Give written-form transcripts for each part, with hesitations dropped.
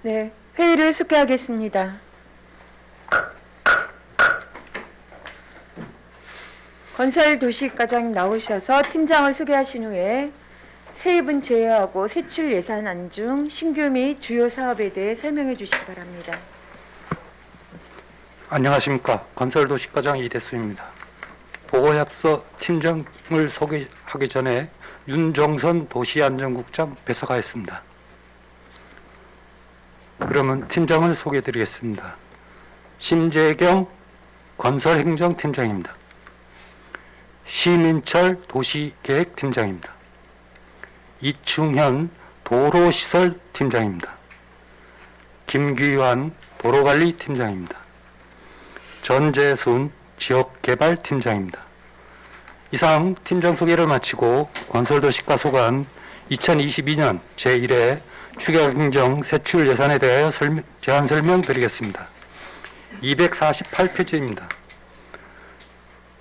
네, 회의를 속개하겠습니다. 건설도시과장 나오셔서 팀장을 소개하신 후에 세입은 제외하고 세출 예산안 중 신규 및 주요 사업에 대해 설명해 주시기 바랍니다. 안녕하십니까. 건설도시과장 이대수입니다. 보고에 앞서 팀장을 소개하기 전에 윤종선 도시안전국장 배석하였습니다. 그러면 팀장을 소개해 드리겠습니다. 심재경 건설행정팀장입니다. 시민철 도시계획팀장입니다. 이충현 도로시설팀장입니다. 김규환 도로관리팀장입니다. 전재순 지역개발팀장입니다. 이상 팀장 소개를 마치고 건설도시과 소관 2022년 제1회 추경행정 세출 예산에 대하여 제안 설명드리겠습니다. 248페이지입니다.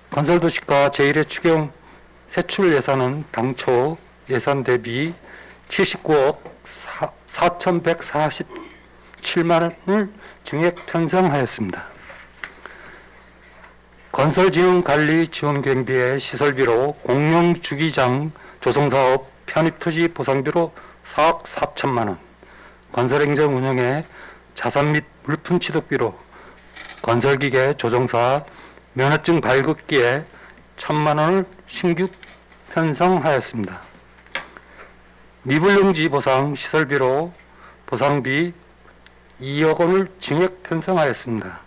건설도시과 제1회 추경 세출 예산은 당초 예산 대비 79억 4,147만 원을 증액 편성하였습니다. 건설지원관리지원경비의 시설비로 공용주기장 조성사업 편입토지 보상비로 4억 4천만 원, 건설행정 운영의 자산 및 물품 취득비로 건설기계 조종사 면허증 발급기에 1,000만 원을 신규 편성하였습니다. 미불용지 보상 시설비로 보상비 2억 원을 증액 편성하였습니다.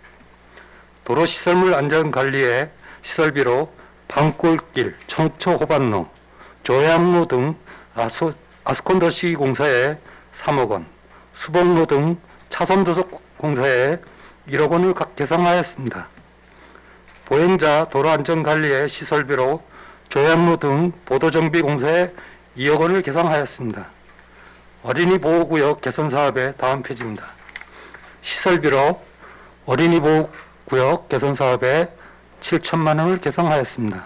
도로시설물 안전관리의 시설비로 방골길, 청초호반로, 조양로 등 아스콘더시공사에 3억 원, 수복로 등 차선도석 공사에 1억 원을 각 계상하였습니다. 보행자 도로안전관리의 시설비로 조양로 등 보도정비공사에 2억 원을 계상하였습니다. 어린이 보호구역 개선사업의 다음 페이지입니다. 시설비로 어린이 보호구역 개선사업에 7천만 원을 계상하였습니다.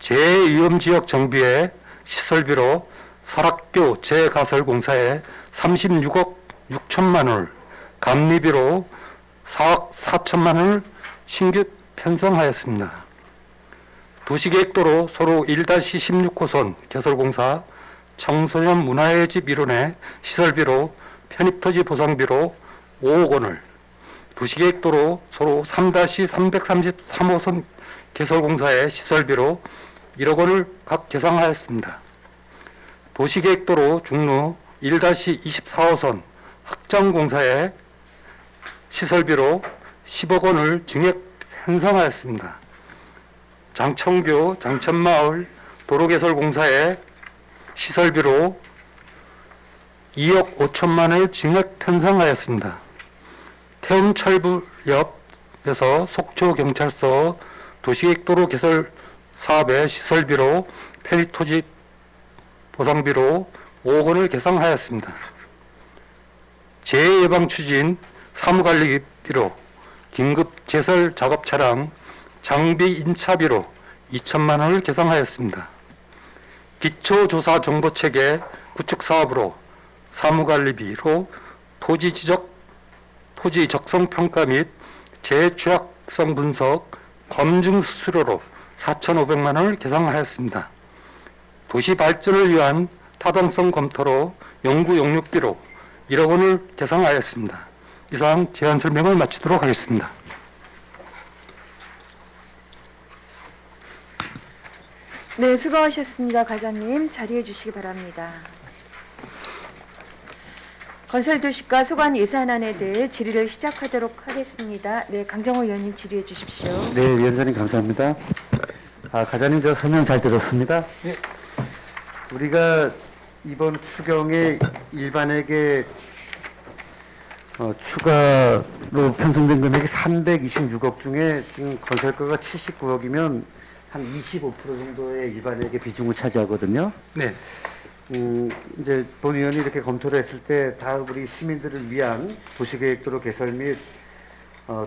재위험지역 정비의 시설비로 설악교 재가설공사에 36억 6천만 원을, 감리비로 4억 4천만 원을 신규 편성하였습니다. 도시계획도로 소로 1-16호선 개설공사 청소년 문화의 집 일원의 시설비로 편입토지 보상비로 5억 원을, 도시계획도로 소로 3-333호선 개설공사의 시설비로 1억 원을 각 계상하였습니다. 도시계획도로 중로 1-24호선 확장공사의 시설비로 10억 원을 증액 편성하였습니다. 장청교 장천마을 도로개설공사의 시설비로 2억 5천만 원을 증액 편성하였습니다. 태움철부역에서 속초경찰서 도시계획도로 개설 사업의 시설비로 편입토지 보상비로 5억 원을 계상하였습니다. 재해예방 추진 사무관리비로 긴급 제설 작업 차량 장비 임차비로 2천만 원을 계상하였습니다. 기초조사 정보체계 구축 사업으로 사무관리비로 토지 적성 평가 및 재취약성 분석 검증 수수료로 4,500만 원을 계상하였습니다. 도시 발전을 위한 타당성 검토로 연구 용역비로 1억 원을 계상하였습니다. 이상 제안 설명을 마치도록 하겠습니다. 네, 수고하셨습니다. 과장님, 자리해 주시기 바랍니다. 건설도시과 소관 예산안에 대해 질의를 시작하도록 하겠습니다. 네, 강정호 의원님 질의해 주십시오. 네, 위원장님 감사합니다. 과장님 저 설명 잘 들었습니다. 네. 우리가 이번 추경에 일반에게 추가로 편성된 금액이 326억 중에 지금 건설가가 79억이면 한 25% 정도의 일반에게 비중을 차지하거든요. 네. 이제 본 의원이 이렇게 검토를 했을 때 다 우리 시민들을 위한 도시계획도로 개설 및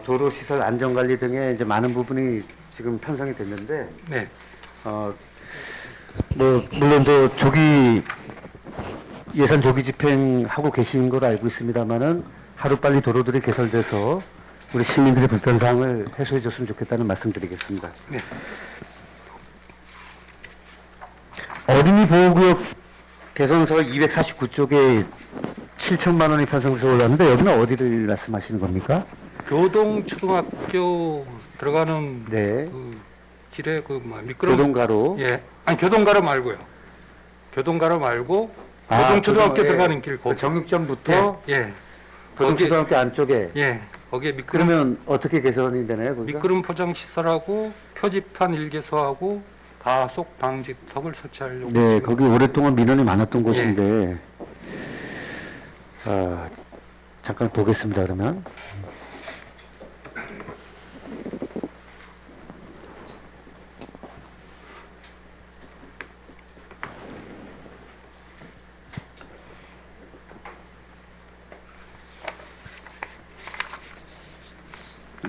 도로시설 안전관리 등의 이제 많은 부분이 지금 편성이 됐는데, 네. 물론 또 조기 예산 조기 집행하고 계신 걸로 알고 있습니다만은 하루빨리 도로들이 개설돼서 우리 시민들의 불편사항을 해소해 줬으면 좋겠다는 말씀드리겠습니다. 네. 어린이 보호구역 개선서 249쪽에 7천만 원이 편성돼서 올랐는데 여기는 어디를 말씀하시는 겁니까? 교동초등학교 들어가는 네. 그 길에 미끄럼 교동가로. 예. 아니 교동가로 말고요. 교동가로 말고 교동초등학교 교동, 예. 들어가는 길 그 거기. 정육점부터 예. 교동초등학교 안쪽에. 예. 거기에 미끄럼 그러면 어떻게 개선이 되나요? 거기가? 미끄럼 포장 시설하고 표지판 일개소하고 가속 방지턱을 설치하려고. 네, 지금 거기 오랫동안 민원이 많았던 곳인데, 잠깐 보겠습니다, 그러면.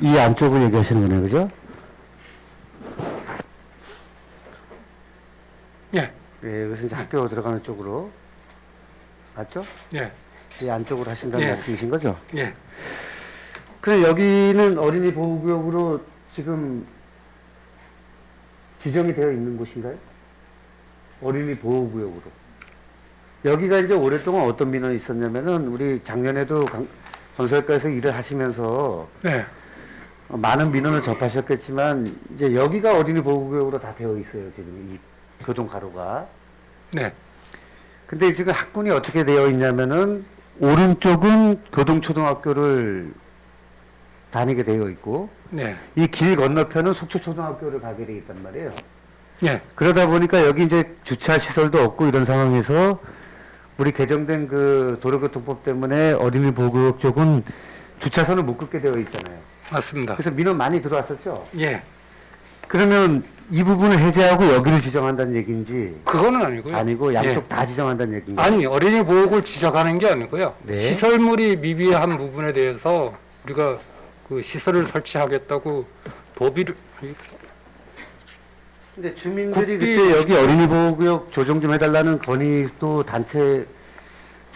이 안쪽을 얘기하시는 거네요, 그죠? 예. 예, 여기서 이제 학교 들어가는 쪽으로. 맞죠? 예. 이 안쪽으로 하신다는 예. 말씀이신 거죠? 예. 그럼 여기는 어린이 보호구역으로 지금 지정이 되어 있는 곳인가요? 어린이 보호구역으로. 여기가 이제 오랫동안 어떤 민원이 있었냐면은 우리 작년에도 건설과에서 일을 하시면서 네. 많은 민원을 접하셨겠지만 이제 여기가 어린이 보호구역으로 다 되어 있어요, 지금 이 교동가로가. 네. 근데 지금 학군이 어떻게 되어 있냐면은 오른쪽은 교동초등학교를 다니게 되어 있고 네. 이 길 건너편은 속초초등학교를 가게 되어 있단 말이에요. 예. 그러다 보니까 여기 이제 주차 시설도 없고 이런 상황에서 우리 개정된 그 도로교통법 때문에 어린이 보호구역 쪽은 주차선을 못 긋게 되어 있잖아요. 맞습니다. 그래서 민원 많이 들어왔었죠. 예. 그러면 이 부분을 해제하고 여기를 지정한다는 얘기인지 그거는 아니고요. 아니고 양쪽 예. 다 지정한다는 얘기인가요? 아니 어린이 보호구를 지적하는 게 아니고요. 네. 시설물이 미비한 부분에 대해서 우리가 그 시설을 설치하겠다고 도비를 근데 주민들이 국비- 그때 여기 어린이 보호구역 조정 좀 해달라는 건의도 단체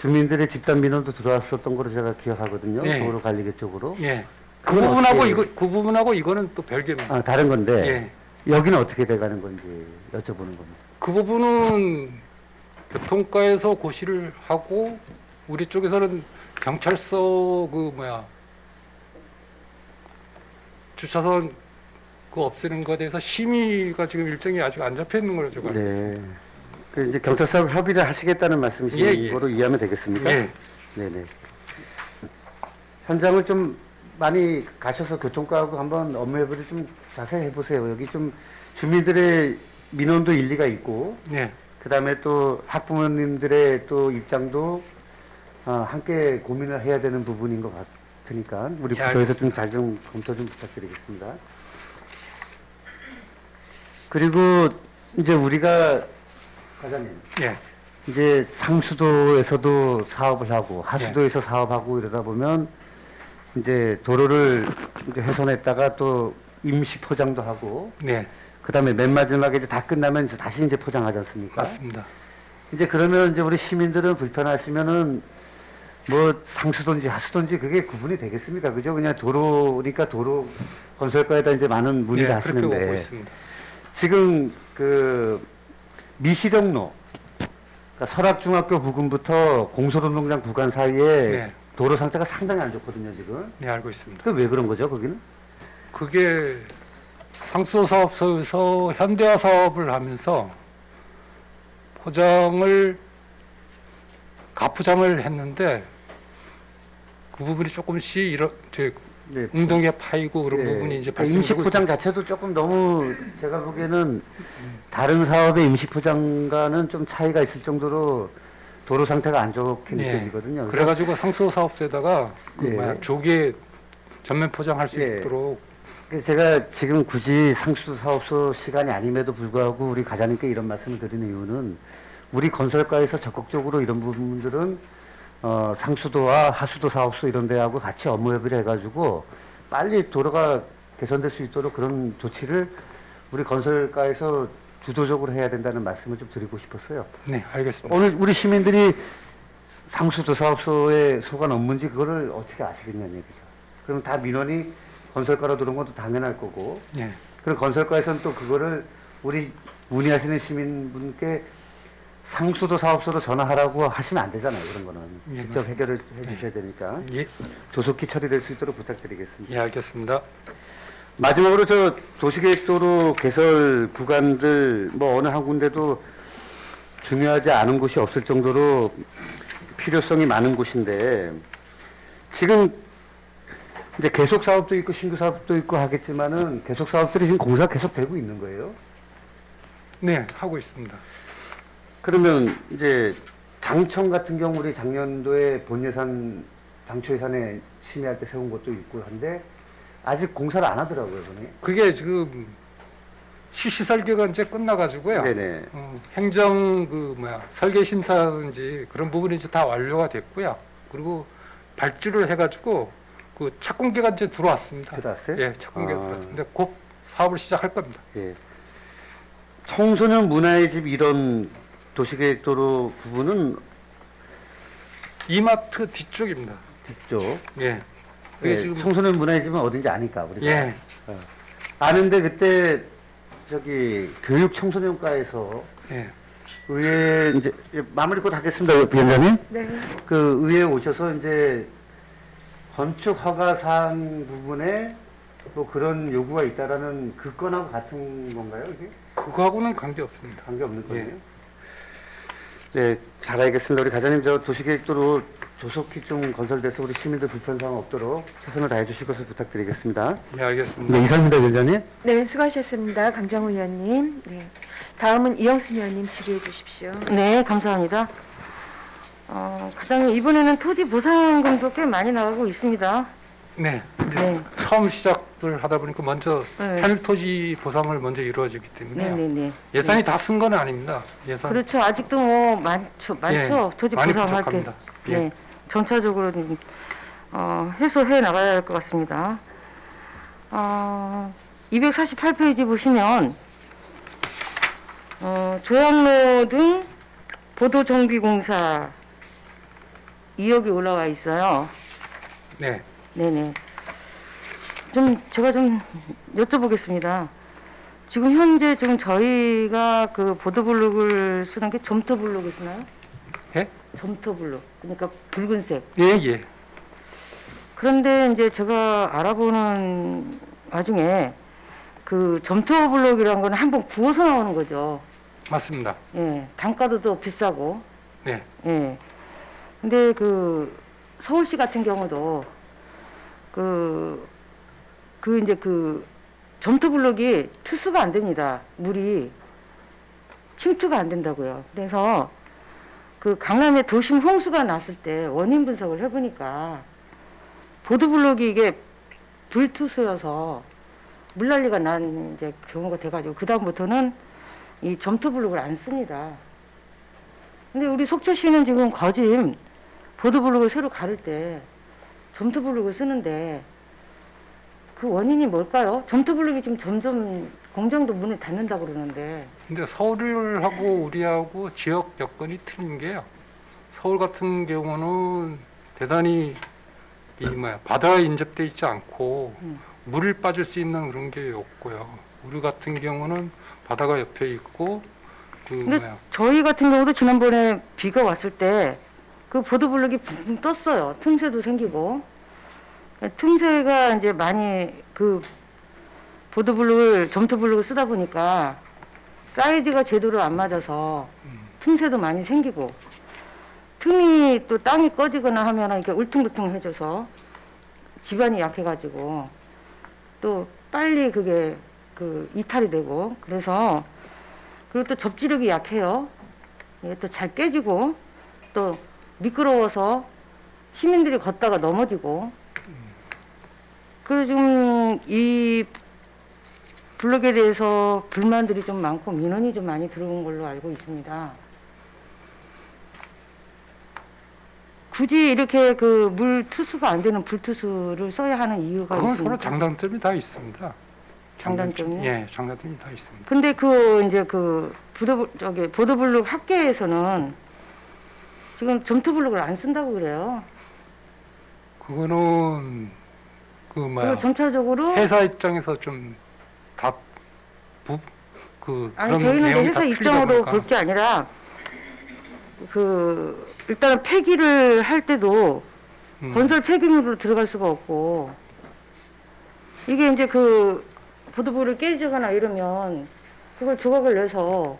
주민들의 집단 민원도 들어왔었던 걸로 제가 기억하거든요. 네. 도로관리계 쪽으로. 예. 그 그건 부분하고 어떻게- 이거 그 부분하고 이거는 또 별개입니다. 아, 다른 건데 예. 여기는 어떻게 돼가는 건지 여쭤보는 겁니다. 그 부분은 교통과에서 고시를 하고 우리 쪽에서는 경찰서 주차선 그 없애는 것에 대해서 심의가 지금 일정이 아직 안 잡혀 있는 걸로 제가 알고 네. 그 이제 경찰서하고 협의를 하시겠다는 말씀이신 예, 예. 거로 이해하면 되겠습니까? 예. 네네. 현장을 좀 많이 가셔서 교통과하고 한번 업무 협의를 좀 자세히 해보세요. 여기 좀 주민들의 민원도 일리가 있고, 예. 그 다음에 또 학부모님들의 또 입장도 함께 고민을 해야 되는 부분인 것 같으니까 우리 예, 부서에서 좀 잘 좀 검토 좀 부탁드리겠습니다. 그리고 이제 우리가 과장님 예. 이제 상수도에서도 사업을 하고 하수도에서 사업하고 이러다 보면 이제 도로를 이제 훼손했다가 또 임시 포장도 하고 네. 그다음에 맨 마지막에 이제 다 끝나면 이제 다시 이제 포장하지 않습니까? 맞습니다. 이제 그러면 이제 우리 시민들은 불편하시면은 뭐 상수도인지 하수도인지 그게 구분이 되겠습니까? 그죠? 그냥 도로니까 도로 건설과에다 이제 많은 문의를 예, 그렇게 오고 하시는데 있습니다. 지금 그 미시령로 그러니까 설악중학교 부근부터 공설운동장 구간 사이에 네. 도로 상태가 상당히 안 좋거든요, 지금. 네, 알고 있습니다. 그 왜 그런 거죠, 거기는? 그게 상수도 사업소에서 현대화 사업을 하면서 가포장을 했는데 그 부분이 조금씩 네. 웅덩이에 파이고 그런 부분이 이제 그러니까 임시 발생되고 포장 자체도 조금 너무 제가 보기에는 다른 사업의 임시 포장과는 좀 차이가 있을 정도로 도로 상태가 안 좋게 네. 느껴지거든요. 그래가지고 상수도 사업소에다가 예. 조기에 전면 포장할 수 예. 있도록 그래서 제가 지금 굳이 상수도 사업소 시간이 아님에도 불구하고 우리 과장님께 이런 말씀을 드리는 이유는 우리 건설과에서 적극적으로 이런 부분들은 상수도와 하수도 사업소 이런 데하고 같이 업무 협의를 해가지고 빨리 도로가 개선될 수 있도록 그런 조치를 우리 건설과에서 주도적으로 해야 된다는 말씀을 좀 드리고 싶었어요. 네, 알겠습니다. 오늘 우리 시민들이 상수도 사업소에 소관 업무인지 그거를 어떻게 아시겠냐는 얘기죠. 그럼 다 민원이 건설가로 들어온 것도 당연할 거고, 예. 그럼 건설가에서는 또 그거를 우리 문의하시는 시민분께 상수도 사업소로 전화하라고 하시면 안 되잖아요. 그런 거는 예, 직접 해결을 해주셔야 되니까 예. 조속히 처리될 수 있도록 부탁드리겠습니다. 예, 알겠습니다. 마지막으로 저 도시계획도로 개설 구간들 뭐 어느 한 군데도 중요하지 않은 곳이 없을 정도로 필요성이 많은 곳인데 지금 이제 계속 사업도 있고 신규 사업도 있고 하겠지만은 계속 사업들이 지금 공사 계속 되고 있는 거예요. 네, 하고 있습니다. 그러면 이제 장청 같은 경우 우리 작년도에 본 예산 당초 예산에 심의할 때 세운 것도 있고 한데 아직 공사를 안 하더라고요, 분이. 그게 지금 실시 설계가 이제 끝나가지고요. 네네. 행정 설계 심사든지 그런 부분이 이제 다 완료가 됐고요. 그리고 발주를 해가지고 그 착공계가 이제 들어왔습니다. 들어왔어요? 예, 착공계가 아. 들어왔는데 곧 사업을 시작할 겁니다. 예. 청소년 문화의 집 이런 도시계획도로 부분은 이마트 뒤쪽입니다. 뒤쪽. 예. 그게 예, 지금 청소년 문화의 집은 어딘지 아니까 우리가. 예, 아는데 그때 저기 교육 청소년과에서 예, 의회 이제 마무리 곧 하겠습니다, 위원장님. 네. 그 의회에 오셔서 이제 건축 허가 사항 부분에 뭐 그런 요구가 있다라는 그 건하고 같은 건가요, 이게? 그거하고는 관계 없습니다. 관계 없는 거예요? 예. 네, 잘 알겠습니다. 우리 과장님 저 도시계획도로 조속히 좀 건설돼서 우리 시민들 불편사항 없도록 최선을 다해 주실 것을 부탁드리겠습니다. 예, 알겠습니다. 네, 이상입니다, 위원장님. 네, 수고하셨습니다. 강정호 의원님. 네. 다음은 이영순 의원님 질의해 주십시오. 네, 감사합니다. 과장님, 이번에는 토지 보상금도 꽤 많이 나가고 있습니다. 네, 이제 네. 처음 시작을 하다 보니까 먼저 네. 편입토지 보상을 먼저 이루어지기 때문에 네네네. 예산이 다 쓴 건 아닙니다. 예산 그렇죠. 아직도 뭐 많죠. 예, 토지 많이 보상할 게. 부족합니다. 예. 네. 점차적으로 해소해 나가야 할 것 같습니다. 248페이지 보시면 조양로 등 보도정비공사 2억이 올라와 있어요. 네, 네네. 제가 좀 여쭤보겠습니다. 지금 현재 지금 저희가 그 보도블록을 쓰는 게 점토블록을 쓰나요? 예, 점토블록. 그러니까 붉은색. 예, 예, 그런데 이제 제가 알아보는 와중에 그 점토블록이라는 거는 한번 구워서 나오는 거죠. 맞습니다. 예. 단가도 더 비싸고. 네, 예. 근데 그 서울시 같은 경우도 이제 그 점토블록이 투수가 안 됩니다. 물이 침투가 안 된다고요. 그래서 그 강남에 도심 홍수가 났을 때 원인 분석을 해보니까 보도블록이 이게 불투수여서 물난리가 난 이제 경우가 돼가지고 그 다음부터는 이 점토블록을 안 씁니다. 근데 우리 속초시는 지금 거짐 보도블록을 새로 가를 때 점토블록을 쓰는데 그 원인이 뭘까요? 점토블록이 지금 점점 공장도 문을 닫는다고 그러는데. 근데 서울하고 우리하고 지역 여건이 틀린 게요. 서울 같은 경우는 대단히 바다에 인접돼 있지 않고 물을 빠질 수 있는 그런 게 없고요. 우리 같은 경우는 바다가 옆에 있고 근데 저희 같은 경우도 지난번에 비가 왔을 때 그 보도블록이 붕붕 떴어요. 틈새도 생기고. 틈새가 이제 많이 그 보도블록을 점토블록을 쓰다 보니까 사이즈가 제대로 안 맞아서 틈새도 많이 생기고, 틈이 또 땅이 꺼지거나 하면 이렇게 울퉁불퉁해져서 집안이 약해가지고 또 빨리 그게 그 이탈이 되고, 그래서 그리고 또 접지력이 약해요. 이게 또 잘 깨지고 또 미끄러워서 시민들이 걷다가 넘어지고. 그래서 좀 이 블록에 대해서 불만들이 좀 많고 민원이 좀 많이 들어온 걸로 알고 있습니다. 굳이 이렇게 그 물 투수가 안 되는 불투수를 써야 하는 이유가 그건 있습니까? 서로 장단점이 다 있습니다. 장단점이요? 예, 장단점이 다 있습니다. 근데 이제 보도블록 학계에서는 지금 점토블록을 안 쓴다고 그래요. 그거는 그 뭐야 그리고 점차적으로 회사 입장에서 좀다그 아니 저희는 이제 회사 입장으로 볼 게 아니라 그 일단은 폐기를 할 때도 건설 폐기물로 들어갈 수가 없고 이게 이제 그 보도블록이 깨지거나 이러면 그걸 조각을 내서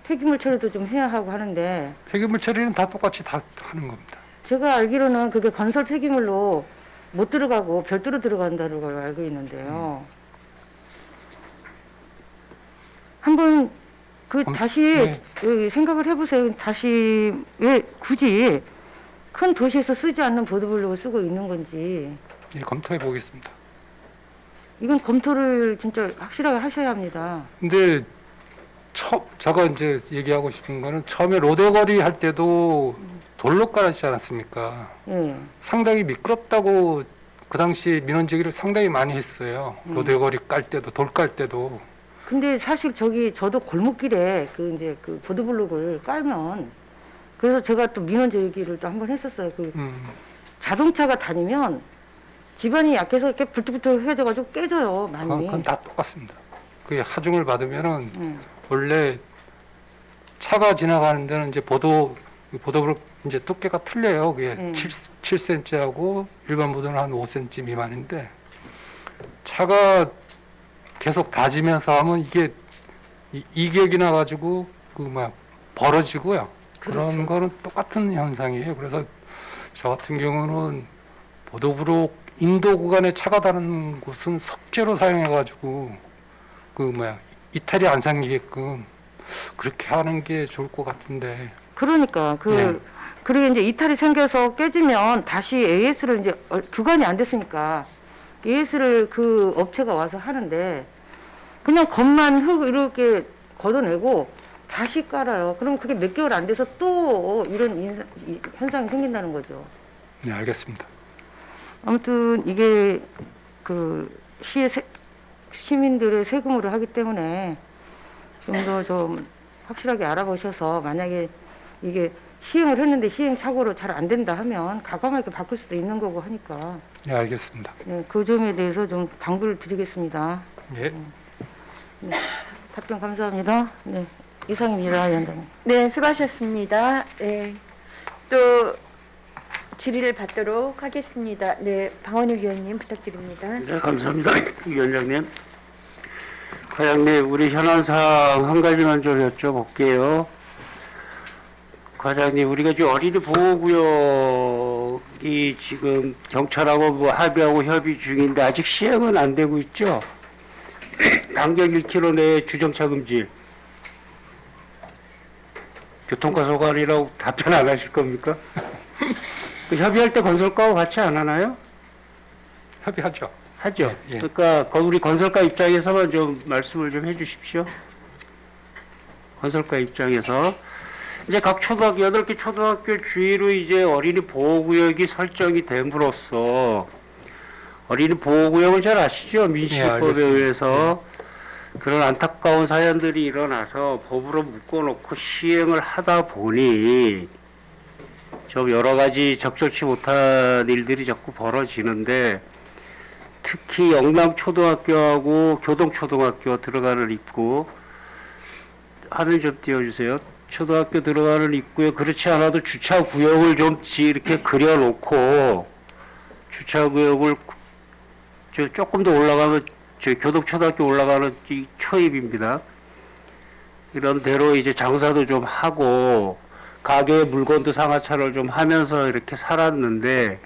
폐기물 처리도 좀 해야 하고 하는데 폐기물 처리는 다 똑같이 다 하는 겁니다. 제가 알기로는 그게 건설 폐기물로 못 들어가고 별도로 들어간다는 걸 알고 있는데요. 한번 그 다시 네. 생각을 해보세요. 다시 왜 굳이 큰 도시에서 쓰지 않는 보도블록을 쓰고 있는 건지 예, 검토해 보겠습니다. 이건 검토를 진짜 확실하게 하셔야 합니다. 근데 제가 이제 얘기하고 싶은 거는 처음에 로데거리 할 때도 돌로 깔았지 않았습니까? 예. 상당히 미끄럽다고 그 당시 민원 제기를 상당히 많이 했어요. 로데거리 깔 때도 돌 깔 때도. 근데 사실 저도 골목길에 그 이제 그 보도블록을 깔면 그래서 제가 또 민원 제기를 또 한번 했었어요. 그 자동차가 다니면 집안이 약해서 이렇게 불뚝불뚝해져가지고 깨져요 많이. 그건 다 똑같습니다. 그게 하중을 받으면은 원래 차가 지나가는 데는 이제 보도블록 이제 두께가 틀려요. 그게 7cm하고 일반 보도는 한 5cm 미만인데 차가 계속 다지면서 하면 이게 이격이 나가지고 그 막 벌어지고요. 그런 그렇죠. 거는 똑같은 현상이에요. 그래서 저 같은 경우는 보도블록 인도 구간에 차가 다는 곳은 석재로 사용해가지고 이탈이 안 생기게끔 그렇게 하는 게 좋을 것 같은데. 그러니까 그리고 이제 이탈이 생겨서 깨지면 다시 AS를 이제 교관이 안 됐으니까 AS를 그 업체가 와서 하는데 그냥 겉만 흙 이렇게 걷어내고 다시 깔아요. 그럼 그게 몇 개월 안 돼서 또 이런 현상이 생긴다는 거죠. 네, 알겠습니다. 아무튼 이게 그 시민들의 세금으로 하기 때문에 좀 더 좀 확실하게 알아보셔서 만약에 이게 시행을 했는데 시행착오로 잘 안 된다 하면 과감하게 바꿀 수도 있는 거고 하니까 네, 알겠습니다. 네, 그 점에 대해서 좀 당부를 드리겠습니다. 예. 네, 답변 감사합니다. 네, 이상입니다, 위원장님. 네, 수고하셨습니다. 네, 또 질의를 받도록 하겠습니다. 네, 방원익 위원님 부탁드립니다. 네, 감사합니다. 위원장님. 과장님, 우리 현안사항 한 가지만 좀 여쭤볼게요. 과장님, 우리가 지금 어린이 보호구역이 지금 경찰하고 합의하고 협의 중인데 아직 시행은 안 되고 있죠? 반경 1km 내에 주정차 금지. 교통과 소관이라고 답변 안 하실 겁니까? 그 협의할 때 건설과하고 같이 안 하나요? 협의하죠. 하죠. 예. 그러니까 우리 건설가 입장에서만 좀 말씀을 좀 해주십시오. 건설가 입장에서 이제 각 초등학교 8개 초등학교 주위로 이제 어린이 보호구역이 설정이 됨으로써 어린이 보호구역은 잘 아시죠? 민식법에 알겠습니다. 의해서 그런 안타까운 사연들이 일어나서 법으로 묶어놓고 시행을 하다 보니 좀 여러 가지 적절치 못한 일들이 자꾸 벌어지는데 특히 영남초등학교하고 교동초등학교 들어가는 입구 화면 좀 띄워주세요. 초등학교 들어가는 입구에 그렇지 않아도 주차구역을 좀 이렇게 그려놓고 주차구역을 조금 더 올라가면 교동초등학교 올라가는 이 초입입니다. 이런 대로 이제 장사도 좀 하고 가게에 물건도 상하차를 좀 하면서 이렇게 살았는데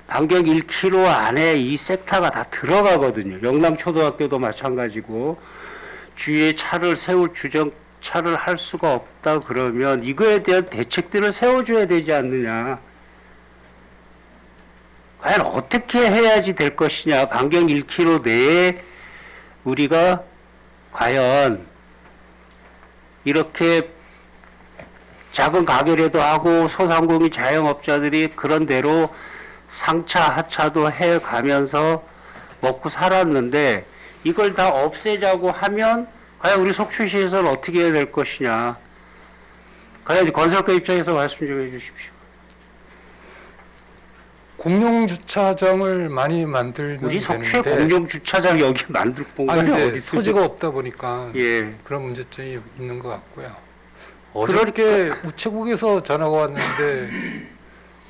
반경 1km 안에 이 섹터가 다 들어가거든요. 영남초등학교도 마찬가지고 주위에 차를 세울 주정차를 할 수가 없다 그러면 이거에 대한 대책들을 세워줘야 되지 않느냐. 과연 어떻게 해야지 될 것이냐. 반경 1km 내에 우리가 과연 이렇게 작은 가게라도 하고 소상공인 자영업자들이 그런 대로 상차 하차도 해가면서 먹고 살았는데 이걸 다 없애자고 하면 과연 우리 속초시에서는 어떻게 해야 될 것이냐. 과연 건설가 입장에서 말씀 좀 해주십시오. 공용 주차장을 많이 만들면 우리 속초에 되는데 공영 주차장 여기 만들 공간이 아니 어디 근데 있어요? 소지가 없다 보니까 예. 그런 문제점이 있는 것 같고요. 어저께 우체국에서 전화가 왔는데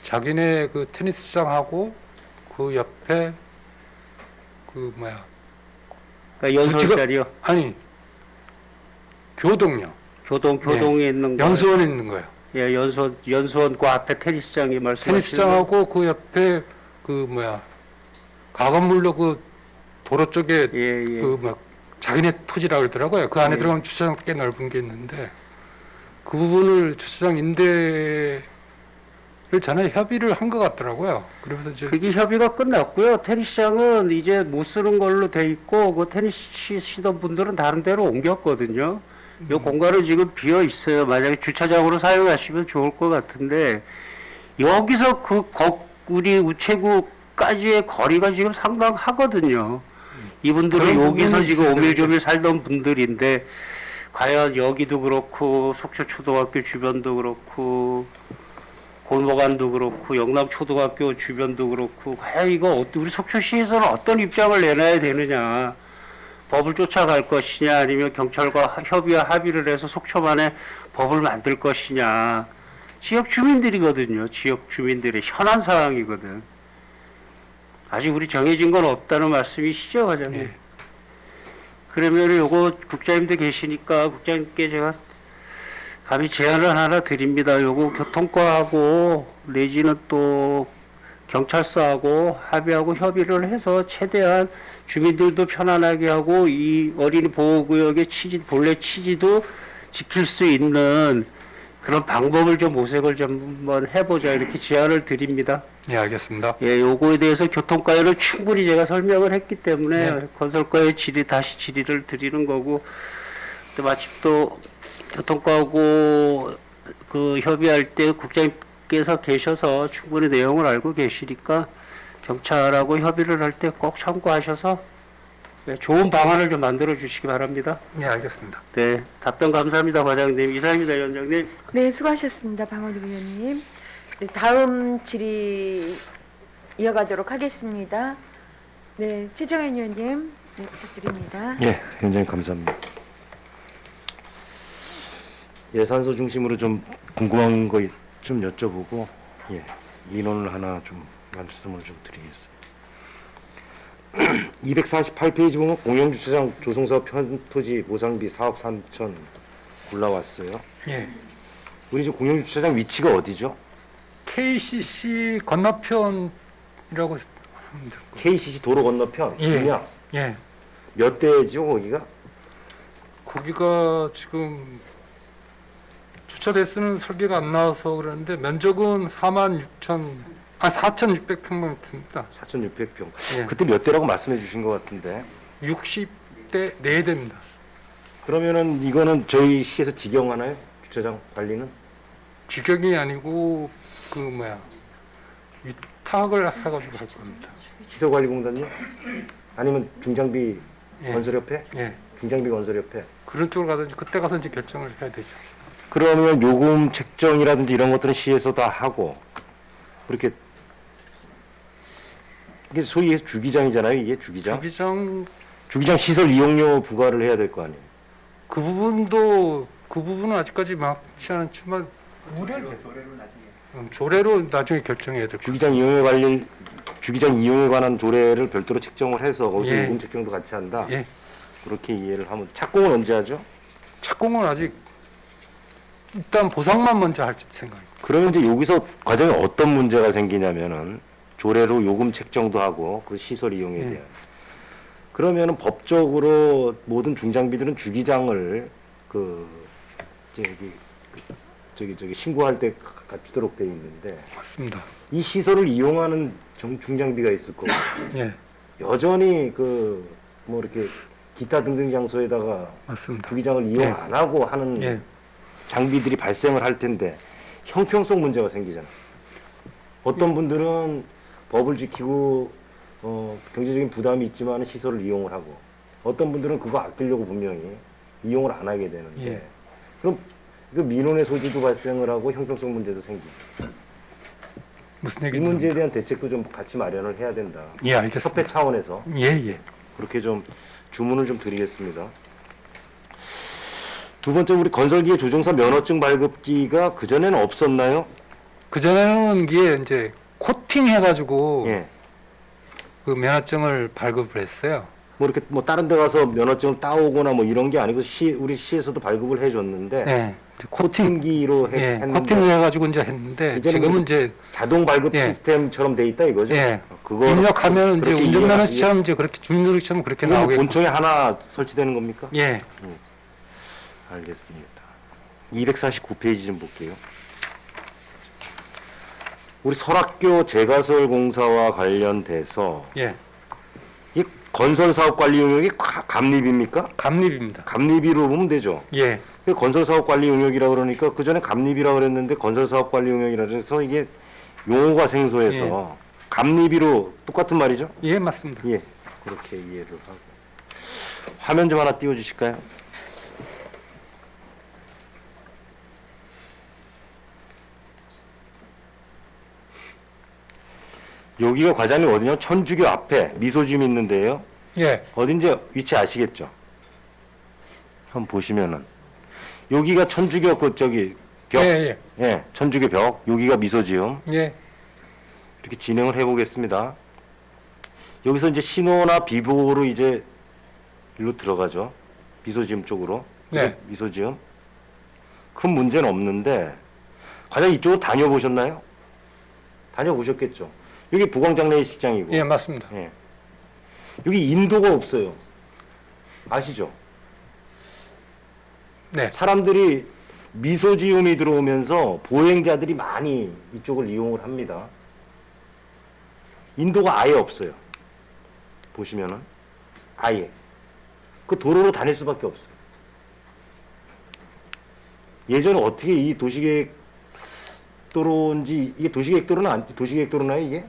자기네 그 테니스장하고 그 옆에 그 뭐야 그러니까 연설자리요. 아니 교동요 교동에 있는 거. 연수원에 있는 거예요. 예, 연수원 그 앞에 테니스장이 말씀하시는 테니스장하고 그 옆에 그 뭐야 가건물로 그 도로 쪽에 거. 예, 예. 그 막 자기네 토지라 그러더라고요. 그 안에 예. 들어가면 주차장 꽤 넓은 게 있는데 그 부분을 주차장 임대를 전에 협의를 한 것 같더라고요. 그러면서 이제 그게 협의가 끝났고요. 테니스장은 이제 못 쓰는 걸로 돼 있고 그 테니스 치시던 분들은 다른 데로 옮겼거든요. 요 공간은 지금 비어 있어요. 만약에 주차장으로 사용하시면 좋을 것 같은데 여기서 우리 우체국까지의 거리가 지금 상당하거든요. 이분들은 그런 여기서 부분이 지금 있어야 오밀조밀 살던 분들인데 과연 여기도 그렇고 속초초등학교 주변도 그렇고 골목안도 그렇고 영남초등학교 주변도 그렇고 과연 이거 우리 속초시에서는 어떤 입장을 내놔야 되느냐. 법을 쫓아갈 것이냐 아니면 경찰과 협의와 합의를 해서 속초만에 법을 만들 것이냐. 지역 주민들이거든요. 지역 주민들의 현안 사항이거든. 아직 우리 정해진 건 없다는 말씀이시죠, 과장님? 예. 그러면 요거 국장님도 계시니까 국장님께 제가 감히 제안을 하나 드립니다. 요거 교통과하고 내지는 또 경찰서하고 합의하고 협의를 해서 최대한 주민들도 편안하게 하고 이 어린이 보호구역의 본래 취지도 지킬 수 있는 그런 방법을 좀 모색을 좀 한번 해보자 이렇게 제안을 드립니다. 예 알겠습니다. 예, 요거에 대해서 교통과외를 충분히 제가 설명을 했기 때문에 네. 건설과의 다시 질의를 드리는 거고 또 마침 또 교통과하고 그 협의할 때 국장님께서 계셔서 충분히 내용을 알고 계시니까 경찰하고 협의를 할 때 꼭 참고하셔서 네, 좋은 방안을 좀 만들어 주시기 바랍니다. 예 알겠습니다. 네, 답변 감사합니다, 과장님. 이상입니다, 위원장님. 네, 수고하셨습니다. 방원희 의원님. 네, 다음 질의 이어가도록 하겠습니다. 네, 최정현 의원님 네, 부탁드립니다. 예, 위원장님 감사합니다. 예산서 중심으로 좀 궁금한 거 좀 여쭤보고 예, 인원을 하나 좀 말씀을 좀 드리겠습니다. 248페이지 보면 공영주차장 조성사업 편토지 모상비 4억 3천 올라왔어요. 예. 우리 지금 공영주차장 위치가 어디죠? KCC 건너편이라고 하면 될 거예요. KCC 도로 건너편 예. 그냥 예. 몇 대죠 거기가? 거기가 지금 주차 대수는 설계가 안 나와서 그러는데 면적은 4,600평방미터입니다. 4,600평. 예. 그때 몇 대라고 말씀해 주신 것 같은데 60대 4대입니다. 그러면은 이거는 저희 시에서 직영하나요? 주차장 관리는? 직역이 아니고 그 뭐야 위탁을 해가지고 할 겁니다. 시설관리공단요? 아니면 중장비 예. 건설협회? 예. 중장비 건설협회? 그런 쪽으로 가든지 그때 가서 이제 결정을 해야 되죠. 그러면 요금 책정이라든지 이런 것들은 시에서 다 하고 그렇게 이게 소위 해서 주기장이잖아요. 이게 주기장. 주기장 시설 이용료 부과를 해야 될 거 아니에요. 그 부분은 아직까지 많지 않지만 조례로 나중에 결정해야 될 거예요. 주기장 이용에 관한 조례를 별도로 책정을 해서 거기서 예. 요금 책정도 같이 한다. 예. 그렇게 이해를 하면 착공은 언제 하죠? 착공은 아직 일단 보상만 먼저 할 생각입니다. 그러면 이제 여기서 과정에 어떤 문제가 생기냐면은 조례로 요금 책정도 하고 그 시설 이용에 예. 대한 그러면은 법적으로 모든 중장비들은 주기장을 저기 신고할 때 갖추도록 돼 있는데 맞습니다. 이 시설을 이용하는 중장비가 있을 거고 예, 여전히 뭐 이렇게 기타 등등 장소에다가 맞습니다. 주기장을 이용 예. 안 하고 하는 예, 장비들이 발생을 할 텐데 형평성 문제가 생기잖아. 어떤 분들은 법을 지키고 경제적인 부담이 있지만 시설을 이용을 하고 어떤 분들은 그거 아끼려고 분명히 이용을 안 하게 되는데 예. 그럼 그 민원의 소지도 발생을 하고 형평성 문제도 생기고 무슨 이 얘기? 문제에 대한 대책도 좀 같이 마련을 해야 된다. 예, 알겠습니다. 협회 차원에서 예, 예. 그렇게 좀 주문을 좀 드리겠습니다. 두 번째, 우리 건설기계 조종사 면허증 발급기가 그 전에는 없었나요? 그 전에는 이게 이제 코팅 해가지고 예. 그 면허증을 발급을 했어요. 뭐 이렇게 뭐 다른 데 가서 면허증을 따오거나 뭐 이런 게 아니고 우리 시에서도 발급을 해줬는데 예. 이제 코팅, 코팅기로 예, 했는데 코팅을 해가지고 이제 했는데 이제는 지금은 뭐 이제 자동 발급 예. 시스템처럼 돼 있다 이거죠? 예. 그거 입력하면 이제 그렇게 운전면허처럼 이제 그렇게 주민등록처럼 그렇게 이건 뭐 나오겠고. 본청에 하나 설치되는 겁니까? 예. 알겠습니다. 249페이지 좀 볼게요. 우리 설학교 재가설 공사와 관련돼서 예. 이 건설사업관리 용역이 감립입니까? 감립입니다. 감립이로 보면 되죠. 예. 그 건설사업관리 용역이라 그러니까 그 전에 감립이라 그랬는데 건설사업관리 용역이라 해서 이게 용어가 생소해서 감립이로 똑같은 말이죠? 예, 맞습니다. 예, 그렇게 이해를 하고. 화면 좀 하나 띄워주실까요? 여기가 과장님 어디냐? 천주교 앞에 미소짐 있는데요. 예. 어딘지 위치 아시겠죠? 한번 보시면은 여기가 천주교 그 저기 벽, 예, 예, 천주교 벽. 여기가 미소지음. 예. 이렇게 진행을 해보겠습니다. 여기서 이제 신호나 비보로 이제 일로 들어가죠. 미소지음 쪽으로. 네. 미소지음. 큰 문제는 없는데 과장 이쪽으로 다녀보셨나요? 다녀보셨겠죠. 여기 보광장례식장이고. 예, 맞습니다. 예. 여기 인도가 없어요. 아시죠? 네. 사람들이 미소지음이 들어오면서 보행자들이 많이 이쪽을 이용을 합니다. 인도가 아예 없어요. 보시면은 아예 그 도로로 다닐 수밖에 없어요. 예전에 어떻게 이 도시계획도로인지 이게 도시계획도로나요 이게?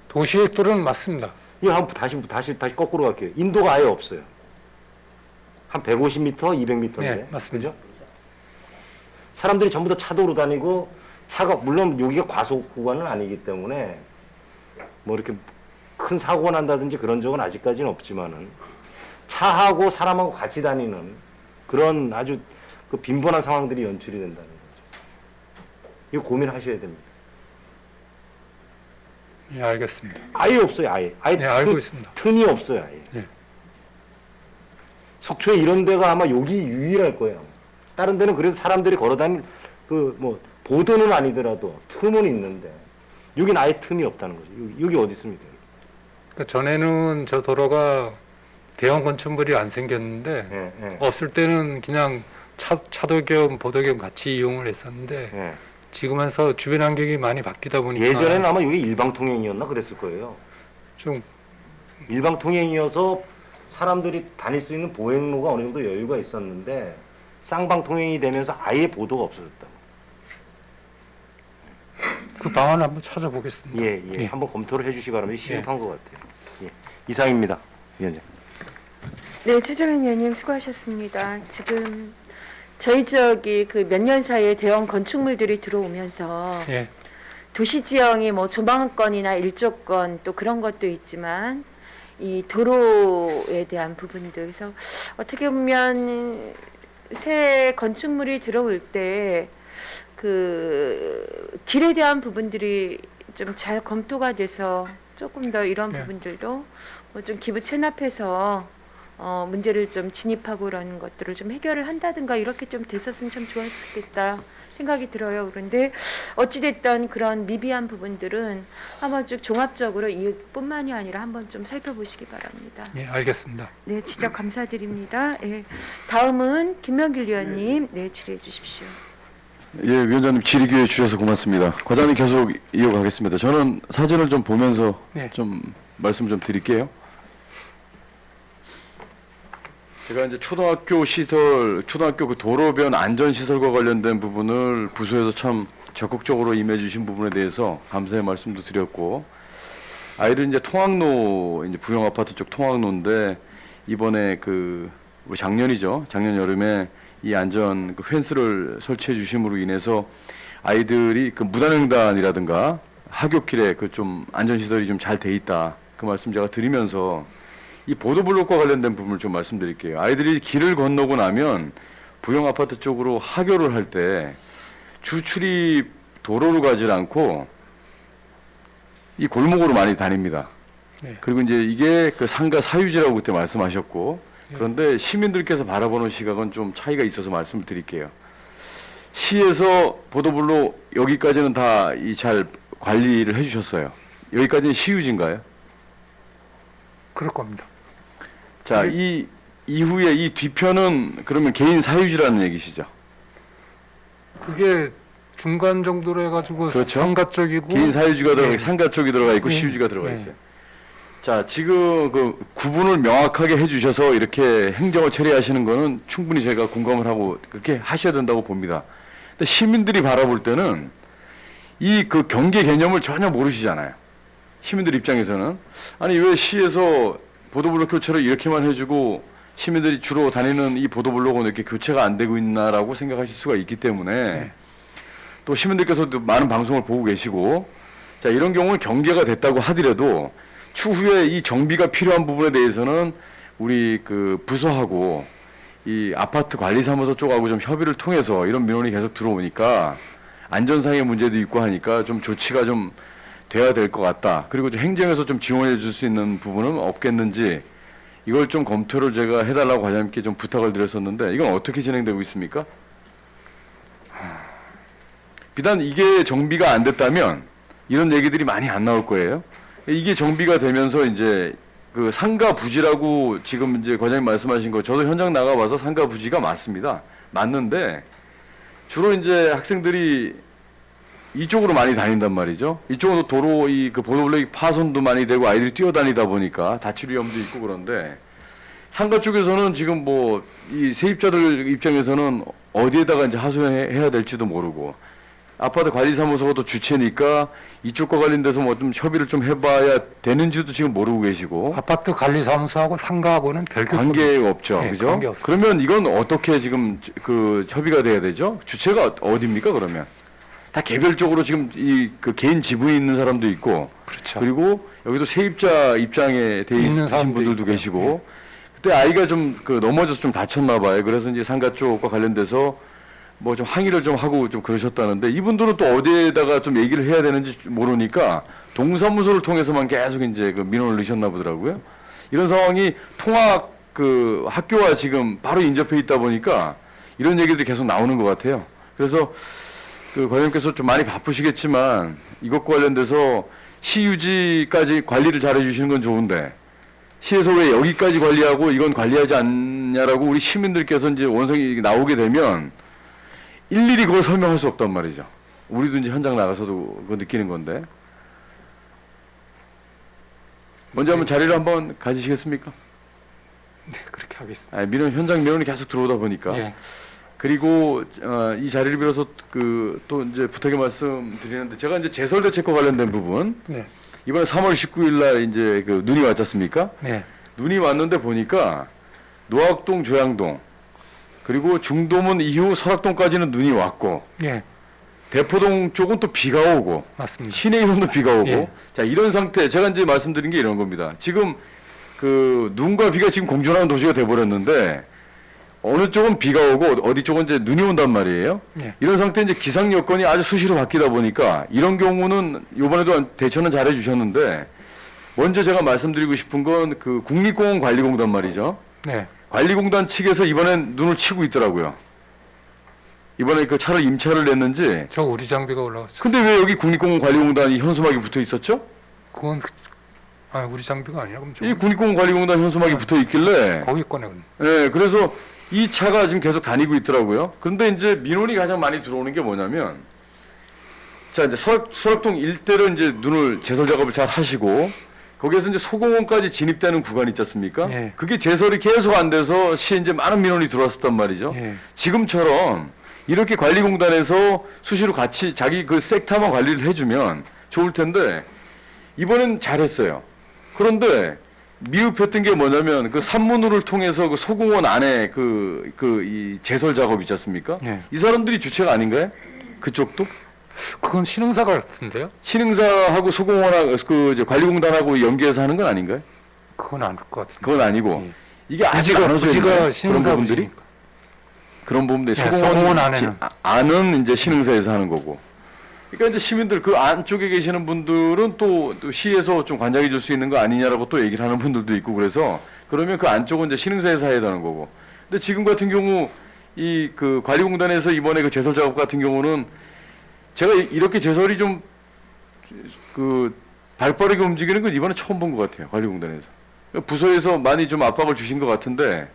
도시계획도로는 맞습니다. 이거 한번 다시 거꾸로 갈게요. 인도가 아예 없어요. 한 150m, 200m인데. 네, 맞습니다. 그죠? 사람들이 전부 다 차도로 다니고 차가 물론 여기가 과속 구간은 아니기 때문에 뭐 이렇게 큰 사고가 난다든지 그런 적은 아직까지는 없지만은 차하고 사람하고 같이 다니는 그런 아주 그 빈번한 상황들이 연출이 된다는 거죠. 이거 고민하셔야 됩니다. 예, 알겠습니다. 아예 없어요, 아예. 아예 네, 알고 있습니다. 틈이 없어요, 아예. 예. 속초에 이런 데가 아마 여기 유일할 거예요. 다른 데는 그래도 사람들이 걸어다니는 그 뭐 보도는 아니더라도 틈은 있는데 여긴 아예 틈이 없다는 거죠. 여기 어디 있습니까? 그러니까 전에는 저 도로가 대형 건축물이 안 생겼는데 예, 예. 없을 때는 그냥 차도 겸 보도 겸 같이 이용을 했었는데 예. 지금 와서 주변 환경이 많이 바뀌다 보니까 예전에는 아마 여기 일방통행이었나 그랬을 거예요. 좀 일방통행이어서 사람들이 다닐 수 있는 보행로가 어느 정도 여유가 있었는데 쌍방통행이 되면서 아예 보도가 없어졌다. 그 방안을 한번 찾아보겠습니다. 예, 예. 예. 한번 검토를 해주시기 바랍니다. 시급한 것 같아요. 예. 이상입니다, 위원장. 네, 최정현 의원님 수고하셨습니다. 지금 저희 지역이 그 몇 년 사이에 대형 건축물들이 들어오면서 예. 도시 지형이 뭐 조망권이나 일조권 또 그런 것도 있지만 이 도로에 대한 부분도 그래서 어떻게 보면 새 건축물이 들어올 때 그 길에 대한 부분들이 좀 잘 검토가 돼서 조금 더 이런 네. 부분들도 뭐 좀 기부 체납해서 문제를 좀 진입하고 그런 것들을 좀 해결을 한다든가 이렇게 좀 됐었으면 참 좋았겠다 생각이 들어요. 그런데 어찌됐든 그런 미비한 부분들은 한번 쭉 종합적으로 이뿐만이 아니라 한번 좀 살펴보시기 바랍니다. 예, 알겠습니다. 네, 지적 감사드립니다. 예, 다음은 김명길 의원님, 네, 질의해 주십시오. 예, 위원장님 질의기회 주셔서 고맙습니다. 과장님 계속 이어가겠습니다. 저는 사진을 좀 보면서 네. 좀 말씀 좀 드릴게요. 제가 이제 초등학교 그 도로변 안전시설과 관련된 부분을 부서에서 참 적극적으로 임해주신 부분에 대해서 감사의 말씀도 드렸고, 아이들 이제 통학로, 이제 부영 아파트 쪽 통학로인데, 이번에 그 우리 작년이죠. 작년 여름에 이 안전 그 펜스를 설치해 주심으로 인해서 아이들이 그 무단횡단이라든가 하굣길에 그 좀 안전시설이 좀 잘 돼 있다. 그 말씀 제가 드리면서 이 보도블록과 관련된 부분을 좀 말씀드릴게요. 아이들이 길을 건너고 나면 부영 아파트 쪽으로 하교를 할 때 주출입 도로로 가지 않고 이 골목으로 많이 다닙니다. 네. 그리고 이제 이게 그 상가 사유지라고 그때 말씀하셨고, 그런데 시민들께서 바라보는 시각은 좀 차이가 있어서 말씀을 드릴게요. 시에서 보도블록 여기까지는 다 이 잘 관리를 해주셨어요. 여기까지는 시유지인가요? 그럴 겁니다. 자, 이 이후에 이 뒤편은 그러면 개인 사유지라는 얘기시죠? 그게 중간 정도로 해가지고 그렇죠. 상가 쪽이고 개인 사유지가 들어가, 예. 상가 쪽이 들어가 있고 예. 시유지가 들어가 예. 있어요. 자, 지금 그 구분을 명확하게 해주셔서 이렇게 행정을 처리하시는 거는 충분히 제가 공감을 하고 그렇게 하셔야 된다고 봅니다. 근데 시민들이 바라볼 때는 이 그 경계 개념을 전혀 모르시잖아요. 시민들 입장에서는 아니 왜 시에서 보도블록 교체를 이렇게만 해주고 시민들이 주로 다니는 이 보도블록은 이렇게 교체가 안 되고 있나라고 생각하실 수가 있기 때문에 네. 또 시민들께서도 많은 방송을 보고 계시고 자 이런 경우는 경계가 됐다고 하더라도 추후에 이 정비가 필요한 부분에 대해서는 우리 그 부서하고 이 아파트 관리사무소 쪽하고 좀 협의를 통해서 이런 민원이 계속 들어오니까 안전상의 문제도 있고 하니까 좀 조치가 좀 돼야 될 것 같다. 그리고 좀 행정에서 좀 지원해 줄 수 있는 부분은 없겠는지 이걸 좀 검토를 제가 해달라고 과장님께 좀 부탁을 드렸었는데 이건 어떻게 진행되고 있습니까? 비단 이게 정비가 안 됐다면 이런 얘기들이 많이 안 나올 거예요. 이게 정비가 되면서 이제 그 상가 부지라고 지금 이제 과장님 말씀하신 거 저도 현장 나가봐서 상가 부지가 맞습니다. 맞는데 주로 이제 학생들이 이쪽으로 많이 다닌단 말이죠. 이쪽으로 도로 이 그 보도블록 파손도 많이 되고 아이들이 뛰어다니다 보니까 다칠 위험도 있고 그런데 상가 쪽에서는 지금 뭐 이 세입자들 입장에서는 어디에다가 이제 하소연해야 될지도 모르고 아파트 관리사무소가 또 주체니까 이쪽과 관련돼서 뭐 좀 협의를 좀 해봐야 되는지도 지금 모르고 계시고 아파트 관리사무소하고 상가하고는 별개 관계 없죠, 네, 그죠? 관계 없어요. 그러면 이건 어떻게 지금 그 협의가 돼야 되죠? 주체가 어디입니까 그러면? 다 개별적으로 지금 이 그 개인 지분이 있는 사람도 있고, 그렇죠. 그리고 여기도 세입자 입장에 돼 있는 있는 사람도 분들도 있고요. 계시고, 그때 아이가 좀 그 넘어져서 좀 다쳤나 봐요. 그래서 이제 상가 쪽과 관련돼서 뭐 좀 항의를 좀 하고 좀 그러셨다는데 이분들은 또 어디에다가 좀 얘기를 해야 되는지 모르니까 동사무소를 통해서만 계속 이제 그 민원을 넣으셨나 보더라고요. 이런 상황이 통학 그 학교와 지금 바로 인접해 있다 보니까 이런 얘기들이 계속 나오는 것 같아요. 그래서 그 과장님께서 좀 많이 바쁘시겠지만 이것과 관련돼서 시유지까지 관리를 잘 해주시는 건 좋은데 시에서 왜 여기까지 관리하고 이건 관리하지 않냐라고 우리 시민들께서 이제 원성이 나오게 되면 일일이 그걸 설명할 수 없단 말이죠. 우리도 이제 현장 나가서도 그거 느끼는 건데. 먼저 한번 자리를 한번 가지시겠습니까? 네, 그렇게 하겠습니다. 아니, 현장 민원이 계속 들어오다 보니까. 예. 그리고 이 자리를 빌어서 그 또 이제 부탁의 말씀 드리는데 제가 이제 제설대책과 관련된 부분 네. 이번에 3월 19일 날 이제 그 눈이 왔지 않습니까? 네. 눈이 왔는데 보니까 노학동, 조양동 그리고 중도문 이후 설악동까지는 눈이 왔고 예. 대포동 쪽은 또 비가 오고 맞습니다. 신해이론도 비가 오고 예. 자 이런 상태 제가 이제 말씀드린 게 이런 겁니다. 지금 그 눈과 비가 지금 공존하는 도시가 돼버렸는데 어느 쪽은 비가 오고 어디 쪽은 이제 눈이 온단 말이에요. 예. 이런 상태 이제 기상 여건이 아주 수시로 바뀌다 보니까 이런 경우는 이번에도 대처는 잘해 주셨는데 먼저 제가 말씀드리고 싶은 건 그 국립공원 관리공단 말이죠. 네. 관리공단 측에서 이번엔 눈을 치고 있더라고요. 이번에 그 차를 임차를 냈는지 저 우리 장비가 올라갔죠. 근데 왜 여기 국립공원 관리공단이 현수막이 붙어 있었죠? 그건 우리 장비가 아니라 그럼 이 국립공원 관리공단 현수막이 붙어 있길래 거기 꺼내 그럼. 예, 그래서 이 차가 지금 계속 다니고 있더라고요. 그런데 이제 민원이 가장 많이 들어오는 게 뭐냐면, 자, 이제 설악동 일대를 이제 눈을 제설 작업을 잘 하시고, 거기에서 이제 소공원까지 진입되는 구간 있지 않습니까? 예. 그게 제설이 계속 안 돼서 시에 이제 많은 민원이 들어왔었단 말이죠. 예. 지금처럼 이렇게 관리공단에서 수시로 같이 자기 그 섹터만 관리를 해주면 좋을 텐데, 이번엔 잘했어요. 그런데 미흡했던 게 뭐냐면 그 산문호를 통해서 그 소공원 안에 이 제설 작업 있지 않습니까? 예. 이 사람들이 주체가 아닌가요? 그쪽도? 그건 신흥사 같은데요? 신흥사하고 소공원하고 그 이제 관리공단하고 연계해서 하는 건 아닌가요? 그건 아닐 것 같은데. 그건 아니고 예. 이게 아직 부지가 나눠져 있나요? 그런 신흥사 부분들이 부지니까. 그런 부분들이 예, 소공원 소공원 안에는. 안은 이제 신흥사에서 하는 거고. 그러니까 이제 시민들 그 안쪽에 계시는 분들은 또 시에서 좀 관장해 줄 수 있는 거 아니냐라고 또 얘기를 하는 분들도 있고 그래서 그러면 그 안쪽은 이제 신흥사에서 해야 되는 거고. 근데 지금 같은 경우 이 그 관리공단에서 이번에 그 제설 작업 같은 경우는 제가 이렇게 제설이 좀 그 발빠르게 움직이는 건 이번에 처음 본 것 같아요. 관리공단에서. 부서에서 많이 좀 압박을 주신 것 같은데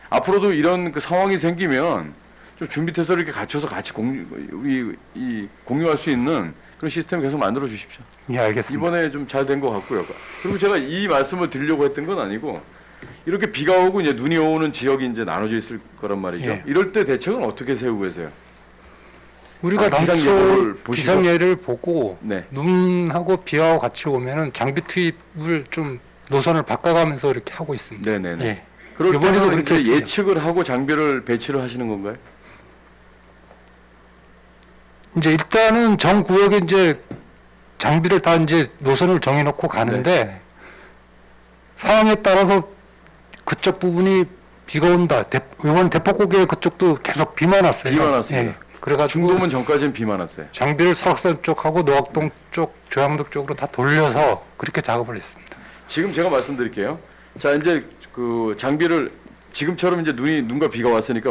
앞으로도 이런 그 상황이 생기면 좀 준비태세를 이렇게 갖춰서 같이 공유할 수 있는 그런 시스템을 계속 만들어 주십시오. 예, 알겠습니다. 이번에 좀 잘 된 것 같고요. 그리고 제가 이 말씀을 드리려고 했던 건 아니고 이렇게 비가 오고 이제 눈이 오는 지역이 이제 나눠져 있을 거란 말이죠. 예. 이럴 때 대책은 어떻게 세우고 계세요? 우리가 기상예보를 보시고 기상예를 보고 네. 눈하고 비하고 같이 오면은 장비 투입을 좀 노선을 바꿔가면서 이렇게 하고 있습니다. 네네네. 예. 그럴 이번에도 때는 그렇게 이제 했어요. 예측을 하고 장비를 배치를 하시는 건가요? 이제 일단은 전 구역에 이제 장비를 다 이제 노선을 정해놓고 가는데 네. 상황에 따라서 그쪽 부분이 비가 온다. 이번 대포고개 그쪽도 계속 비만 왔어요. 비만 왔습니다. 예. 그래가지고 중도문 전까지는 비만 왔어요. 장비를 설악산 쪽하고 노악동 쪽, 조양동 쪽으로 다 돌려서 그렇게 작업을 했습니다. 지금 제가 말씀드릴게요. 자 이제 그 장비를 지금처럼 이제 눈과 비가 왔으니까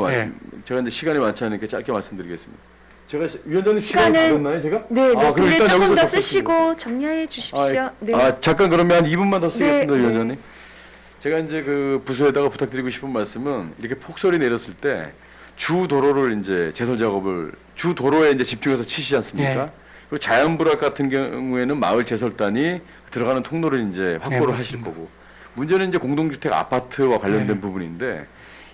제가 이제 시간이 많지 않으니까 짧게 말씀드리겠습니다. 제가 위원장님 시간이 시간은- 받았나요 제가? 네, 네. 그럼 근데 일단 조금 여기서 더 접겠습니다. 쓰시고 정리해 주십시오. 네. 잠깐 그러면 한 2분만 더 쓰겠습니다, 네, 위원장님. 제가 이제 그 부서에다가 부탁드리고 싶은 말씀은 이렇게 폭설이 내렸을 때 주 도로를 이제 제설 작업을 주 도로에 이제 집중해서 치시지 않습니까? 예. 그리고 자연불악 같은 경우에는 마을 제설단이 들어가는 통로를 이제 확보를 예, 하실 맞습니다. 거고 문제는 이제 공동주택 아파트와 관련된 예. 부분인데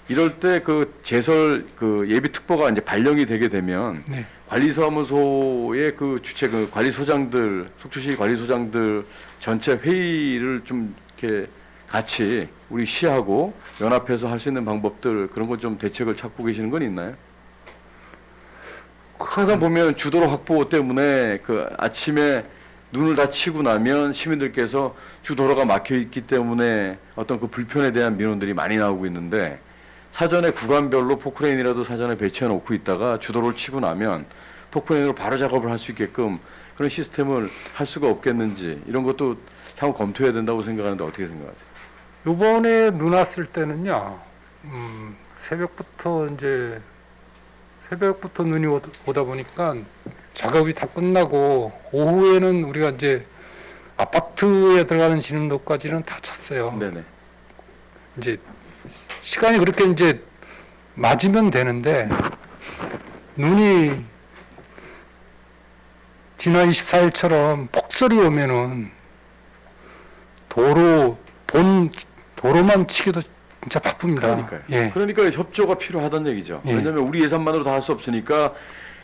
이럴 때 그 제설 그 예비 특보가 이제 발령이 되게 되면 네. 관리사무소의 그 주체 그 관리소장들 속초시 관리소장들 전체 회의를 좀 이렇게 같이 우리 시하고 연합해서 할 수 있는 방법들 그런 것 좀 대책을 찾고 계시는 건 있나요? 항상 보면 주도로 확보 때문에 그 아침에 눈을 다 치고 나면 시민들께서 주도로가 막혀 있기 때문에 어떤 그 불편에 대한 민원들이 많이 나오고 있는데 사전에 구간별로 포크레인이라도 사전에 배치해 놓고 있다가 주도로를 치고 나면 포크레인으로 바로 작업을 할 수 있게끔 그런 시스템을 할 수가 없겠는지 이런 것도 향후 검토해야 된다고 생각하는데 어떻게 생각하세요? 요번에 눈 왔을 때는요, 새벽부터 눈이 오다 보니까 작업이 다 끝나고 오후에는 우리가 이제 아파트에 들어가는 진입로까지는 다 쳤어요. 네네. 이제 시간이 그렇게 이제 맞으면 되는데 눈이 지난 24일처럼 폭설이 오면은 도로만 치기도 진짜 바쁩니다. 그러니까요. 예. 그러니까 협조가 필요하다는 얘기죠. 예. 왜냐하면 우리 예산만으로 다 할 수 없으니까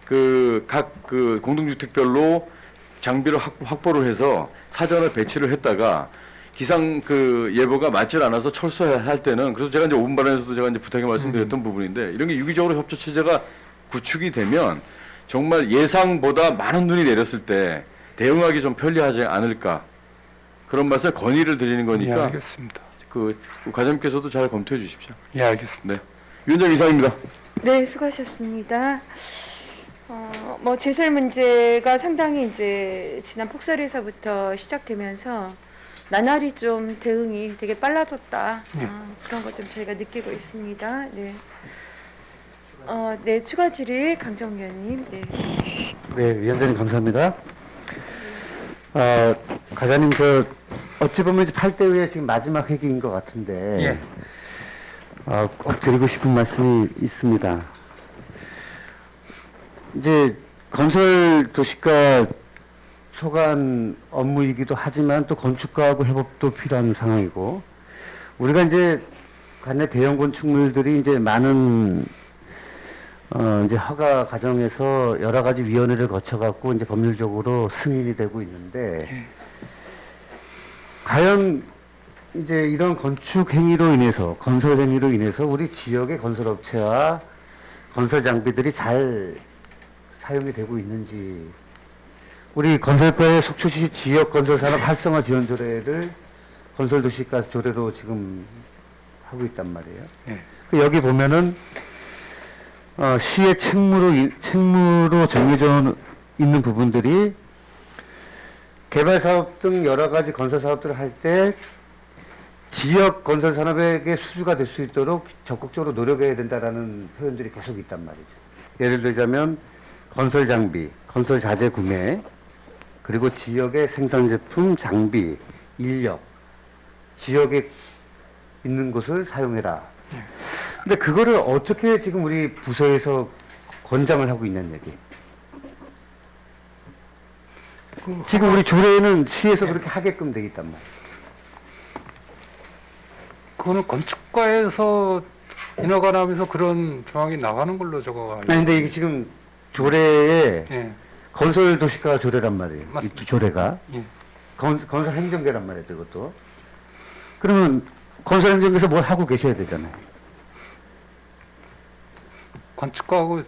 그 각 그 공동주택별로 장비를 확보를 해서 사전에 배치를 했다가 기상 그 예보가 맞질 않아서 철수할 때는 그래서 제가 이제 5분 발언에서도 제가 이제 부탁의 말씀드렸던 부분인데 이런 게 유기적으로 협조 체제가 구축이 되면 정말 예상보다 많은 눈이 내렸을 때 대응하기 좀 편리하지 않을까 그런 말씀 건의를 드리는 예, 거니까 알겠습니다. 그 과장님께서도 잘 검토해 주십시오. 예, 알겠습니다. 네. 위원장 이상입니다. 네, 수고하셨습니다. 뭐 제설 문제가 상당히 이제 지난 폭설에서부터 시작되면서 나날이 좀 대응이 되게 빨라졌다. 예. 그런 것 좀 저희가 느끼고 있습니다. 네. 네, 추가 질의 강정 위원님. 네. 네, 위원장님 감사합니다. 과장님 어찌 보면 8대 후에 지금 마지막 회기인 것 같은데 예. 꼭 드리고 싶은 말씀이 있습니다. 이제 건설 도시가 소관 업무이기도 하지만 또 건축가하고 협업도 필요한 상황이고 우리가 이제 관내 대형 건축물들이 이제 많은 이제 허가 과정에서 여러 가지 위원회를 거쳐갖고 이제 법률적으로 승인이 되고 있는데 과연 이제 이런 건축 행위로 인해서, 건설 행위로 인해서 우리 지역의 건설업체와 건설 장비들이 잘 사용이 되고 있는지, 우리 건설과의 속초시 지역 건설산업 활성화 지원 조례를 건설도시가 조례로 지금 하고 있단 말이에요. 네. 그 여기 보면은 시의 책무로 정해져 있는 부분들이 개발 사업 등 여러 가지 건설 사업들을 할 때 지역 건설 산업에게 수주가 될 수 있도록 적극적으로 노력해야 된다라는 표현들이 계속 있단 말이죠. 예를 들자면 건설 장비, 건설 자재 구매, 그리고 지역의 생산 제품, 장비, 인력, 지역에 있는 곳을 사용해라. 근데 그거를 어떻게 지금 우리 부서에서 권장을 하고 있냐는 얘기. 지금 우리 조례에는 시에서 그렇게 하게끔 돼 있단 말이에요. 그거는 건축과에서 인허가나면서 그런 조항이 나가는 걸로 저거 아니 근데 이게 지금 조례에 예. 건설 도시가 조례란 말이에요. 이 맞습니다. 조례가 예. 건설 행정계란 말이에요. 이것도. 그러면 건설 행정계에서 뭘 하고 계셔야 되잖아요. 건축과하고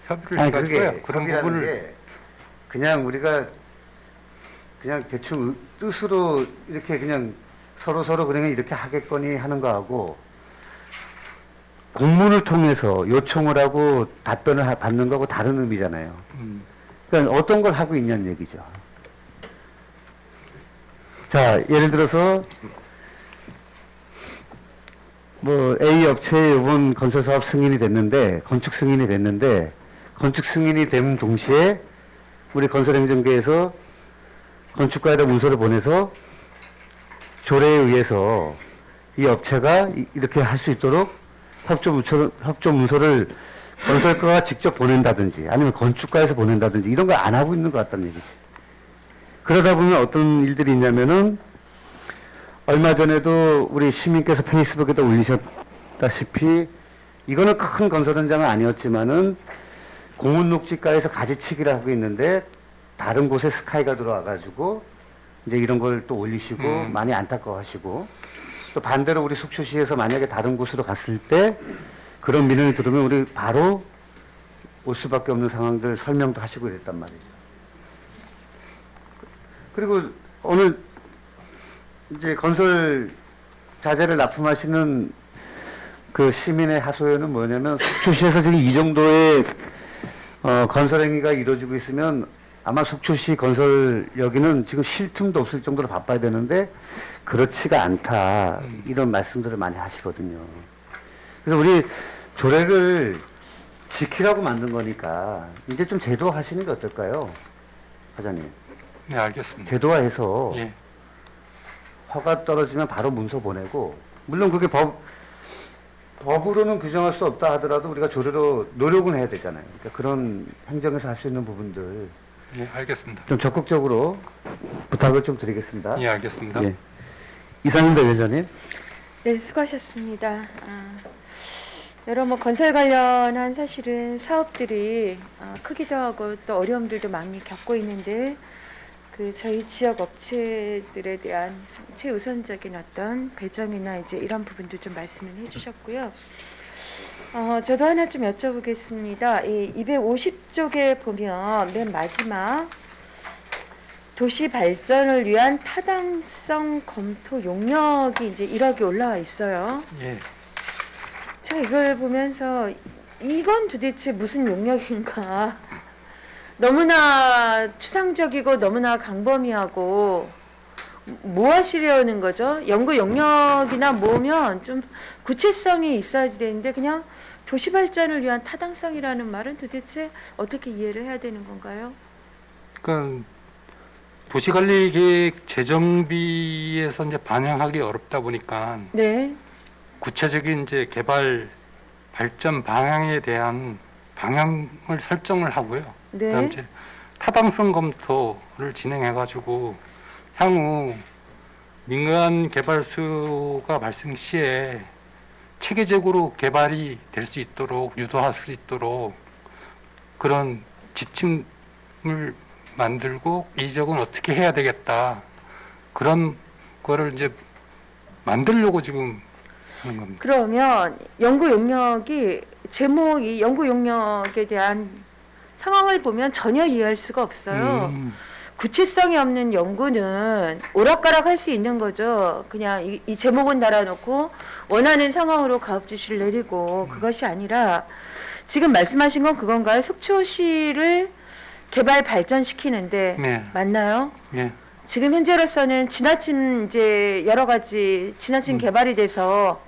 협의를 아니 해가지고요. 그게 그런 협의라는 부분을 게 그냥 우리가 그냥 대충 뜻으로 이렇게 그냥 서로 그냥 이렇게 하겠거니 하는 거하고 공문을 통해서 요청을 하고 답변을 받는 거하고 다른 의미잖아요. 그러니까 어떤 걸 하고 있냐는 얘기죠. 자, 예를 들어서 뭐 A 업체에 이번 건설 사업 승인이 됐는데, 건축 승인이 됐는데, 건축 승인이 된 동시에 우리 건설행정계에서 건축가에다 문서를 보내서 조례에 의해서 이 업체가 이렇게 할 수 있도록 협조 문서를 건설가가 직접 보낸다든지 아니면 건축가에서 보낸다든지 이런 걸 안 하고 있는 것 같다는 얘기지. 그러다 보면 어떤 일들이 있냐면은 얼마 전에도 우리 시민께서 페이스북에다 올리셨다시피 이거는 큰 건설 현장은 아니었지만은 공훈녹지가에서 가지치기를 하고 있는데 다른 곳에 스카이가 들어와가지고 이제 이런 걸 또 올리시고 많이 안타까워하시고 또 반대로 우리 속초시에서 만약에 다른 곳으로 갔을 때 그런 민원이 들으면 우리 바로 올 수밖에 없는 상황들 설명도 하시고 이랬단 말이죠. 그리고 오늘 이제 건설 자재를 납품하시는 그 시민의 하소연은 뭐냐면 속초시에서 지금 이 정도의 건설 행위가 이루어지고 있으면 아마 속초시 건설 여기는 지금 쉴 틈도 없을 정도로 바빠야 되는데 그렇지가 않다 이런 말씀들을 많이 하시거든요. 그래서 우리 조례를 지키라고 만든 거니까 이제 좀 제도화하시는 게 어떨까요, 과장님? 네, 알겠습니다. 제도화해서 예. 허가 떨어지면 바로 문서 보내고 물론 그게 법으로는 규정할 수 없다 하더라도 우리가 조례로 노력은 해야 되잖아요. 그러니까 그런 행정에서 할 수 있는 부분들 예, 알겠습니다. 좀 적극적으로 부탁을 좀 드리겠습니다. 예, 알겠습니다. 예. 이상입니다, 위원장님. 네, 수고하셨습니다. 여러 건설 관련한 사실은 사업들이 크기도 하고 또 어려움들도 많이 겪고 있는데 저희 지역 업체들에 대한 최우선적인 어떤 배정이나 이제 이런 부분도 좀 말씀을 해주셨고요. 저도 하나 좀 여쭤보겠습니다. 이 250쪽에 보면 맨 마지막 도시 발전을 위한 타당성 검토 용역이 이제 1억이 올라와 있어요. 예. 제가 이걸 보면서 이건 도대체 무슨 용역인가? 너무나 추상적이고 너무나 광범위하고 뭐 하시려는 거죠? 연구 용역이나 뭐면 좀 구체성이 있어야지 되는데 그냥 도시 발전을 위한 타당성이라는 말은 도대체 어떻게 이해를 해야 되는 건가요? 그러니까 도시관리계획 재정비에서 이제 반영하기 어렵다 보니까 네. 구체적인 이제 개발 발전 방향에 대한 방향을 설정을 하고요. 네. 그다음 이제 타당성 검토를 진행해가지고 향후 민간 개발수가 발생 시에 체계적으로 개발이 될 수 있도록 유도할 수 있도록 그런 지침을 만들고 이 지역은 어떻게 해야 되겠다 그런 그거를 이제 만들려고 지금 하는 겁니다. 그러면 연구 용역이 제목이 연구 용역에 대한 상황을 보면 전혀 이해할 수가 없어요. 구체성이 없는 연구는 오락가락 할 수 있는 거죠. 그냥 이 제목은 달아놓고 원하는 상황으로 가업 지시를 내리고 그것이 아니라 지금 말씀하신 건 그건가요? 속초시를 개발 발전시키는데 네. 맞나요? 예. 지금 현재로서는 지나친 이제 여러 가지 지나친 개발이 돼서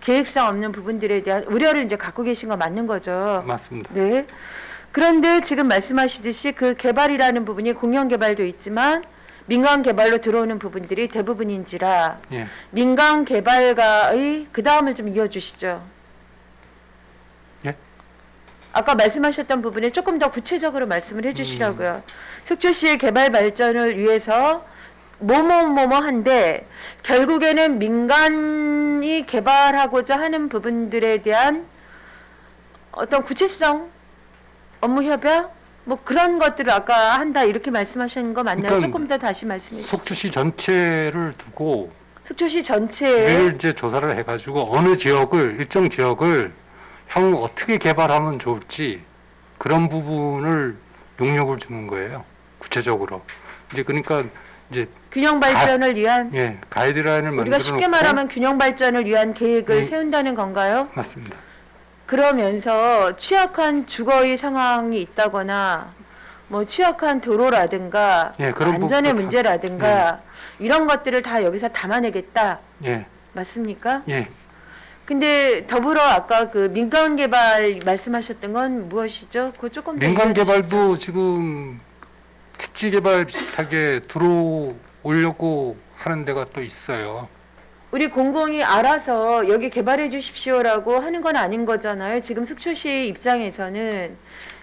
계획성 없는 부분들에 대한 우려를 이제 갖고 계신 거 맞는 거죠. 맞습니다. 네. 그런데 지금 말씀하시듯이 그 개발이라는 부분이 공영 개발도 있지만 민간 개발로 들어오는 부분들이 대부분인지라 예. 민간 개발가의 그 다음을 좀 이어주시죠. 예? 아까 말씀하셨던 부분에 조금 더 구체적으로 말씀을 해주시라고요. 속초시의 개발 발전을 위해서 뭐뭐뭐뭐한데 결국에는 민간이 개발하고자 하는 부분들에 대한 어떤 구체성, 업무 협약, 뭐 그런 것들을 아까 한다 이렇게 말씀하시는 거 맞나요? 그러니까 조금 더 다시 말씀해 주세요. 속초시 전체를 두고 속초시 전체에 이걸 이제 조사를 해가지고 어느 지역을 일정 지역을 향후 어떻게 개발하면 좋을지 그런 부분을 용역을 주는 거예요. 구체적으로 이제 그러니까 이제 균형 발전을 위한 예 가이드라인을 우리가 만들어 쉽게 놓고 말하면 균형 발전을 위한 계획을 음. 세운다는 건가요? 맞습니다. 그러면서 취약한 주거의 상황이 있다거나 뭐 취약한 도로라든가 예, 그런 안전의 부분도 다- 문제라든가 이런 것들을 다 여기서 담아내겠다. 예 맞습니까? 예. 근데 더불어 아까 그 민간 개발 말씀하셨던 건 무엇이죠? 그거 조금 더 민간 이해해 개발도 지금 택지 개발 비슷하게 들어오려고 하는 데가 또 있어요. 우리 공공이 알아서 여기 개발해 주십시오라고 하는 건 아닌 거잖아요. 지금 속초시 입장에서는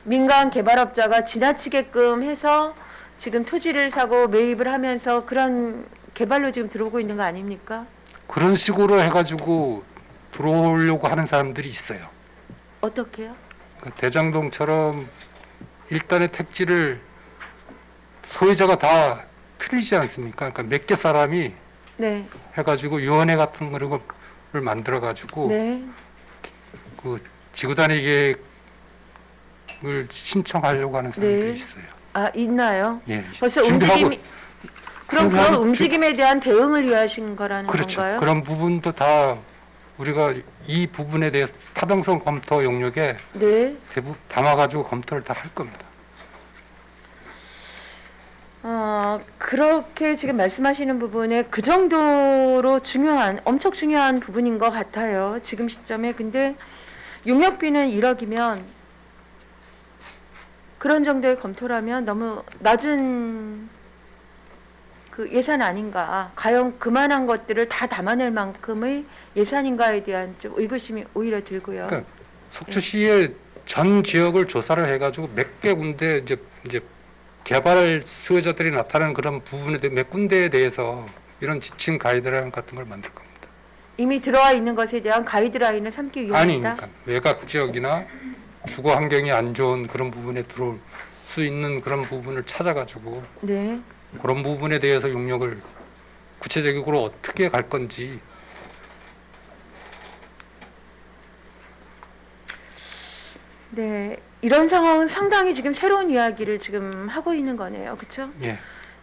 민간 개발업자가 지나치게끔 해서 지금 토지를 사고 매입을 하면서 그런 개발로 지금 들어오고 있는 거 아닙니까? 그런 식으로 해가지고 들어오려고 하는 사람들이 있어요. 어떻게요? 그러니까 대장동처럼 일단의 택지를 소유자가 다 틀리지 않습니까? 그러니까 몇 개 사람이 네. 해가지고 위원회 같은 거를 만들어가지고 네. 그 지구단위 계획을 신청하려고 하는 사람들이 네. 있어요. 아, 있나요? 예. 벌써 준비하고- 움직임이 그럼 그런 항상 움직임에 대한 대응을 위하신 거라는 그렇죠. 건가요? 그런 부분도 다 우리가 이 부분에 대해서 타당성 검토 영역에 네. 대부분 담아가지고 검토를 다 할 겁니다. 그렇게 지금 말씀하시는 부분에 그 정도로 중요한, 엄청 중요한 부분인 것 같아요. 지금 시점에. 근데 용역비는 1억이면 그런 정도의 검토라면 너무 낮은 그 예산 아닌가. 과연 그만한 것들을 다 담아낼 만큼의 예산인가에 대한 좀 의구심이 오히려 들고요. 그러니까 속초시의 전 지역을 조사를 해가지고 몇 개 군데 이제 개발 수요자들이 나타나는 그런 부분에 대해 몇 군데에 대해서 이런 지침 가이드라인 같은 걸 만들 겁니다. 이미 들어와 있는 것에 대한 가이드라인을 삼기 위함이다. 아니, 그러니까 외곽 지역이나 주거 환경이 안 좋은 그런 부분에 들어올 수 있는 그런 부분을 찾아가지고 네. 그런 부분에 대해서 용역을 구체적으로 어떻게 갈 건지 네. 이런 상황은 상당히 지금 새로운 이야기를 지금 하고 있는 거네요. 그렇죠? 예,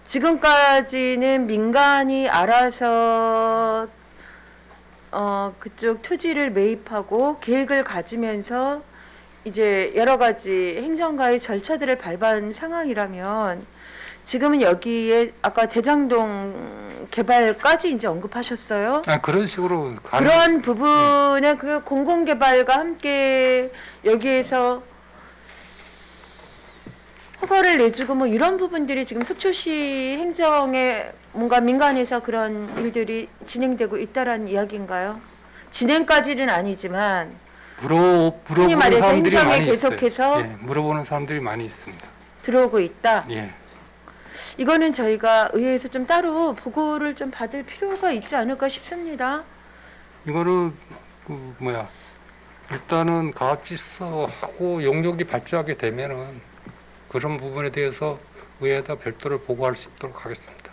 지금까지는 민간이 알아서 그쪽 토지를 매입하고 계획을 가지면서 이제 여러 가지 행정가의 절차들을 밟은 상황이라면 지금은 여기에 아까 대장동 개발까지 이제 언급하셨어요. 그런 식으로 가는 그런 부분에 그 공공개발과 함께 여기에서 허가를 내주고 뭐 이런 부분들이 지금 속초시 행정에 뭔가 민간에서 그런 일들이 진행되고 있다라는 이야기인가요? 진행까지는 아니지만 흔히 물어보는 말해서 사람들이 행정에 많이 계속해서 있어요. 예, 물어보는 사람들이 많이 있습니다. 들어오고 있다. 예. 이거는 저희가 의회에서 좀 따로 보고를 좀 받을 필요가 있지 않을까 싶습니다. 이거는 일단은 가압지서하고 용역이 발주하게 되면은 그런 부분에 대해서 의회에다 별도로 보고할 수 있도록 하겠습니다.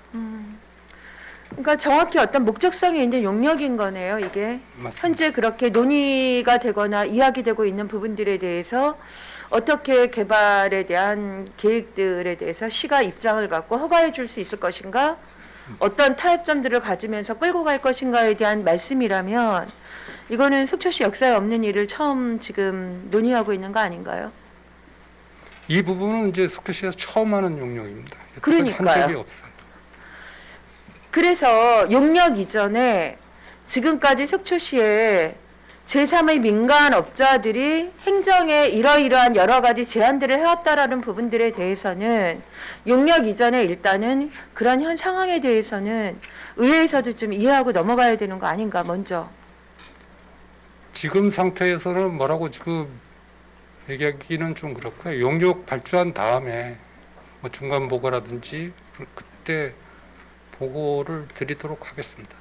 그러니까 정확히 어떤 목적성이 있는 용역인 거네요, 이게. 맞습니다. 현재 그렇게 논의가 되거나 이야기되고 있는 부분들에 대해서 어떻게 개발에 대한 계획들에 대해서 시가 입장을 갖고 허가해 줄 수 있을 것인가, 어떤 타협점들을 가지면서 끌고 갈 것인가에 대한 말씀이라면 이거는 속초시 역사에 없는 일을 처음 지금 논의하고 있는 거 아닌가요? 이 부분은 이제 속초시에서 처음 하는 용역입니다. 여태까지 그러니까요. 한 적이 없어요. 그래서 용역 이전에 지금까지 속초시에 제3의 민간 업자들이 행정에 이러이러한 여러 가지 제한들을 해왔다라는 부분들에 대해서는 용역 이전에 일단은 그런 현 상황에 대해서는 의회에서도 좀 이해하고 넘어가야 되는 거 아닌가 먼저. 지금 상태에서는 뭐라고 지금 얘기하기는 좀 그렇고요. 용역 발주한 다음에 뭐 중간 보고라든지 그때 보고를 드리도록 하겠습니다.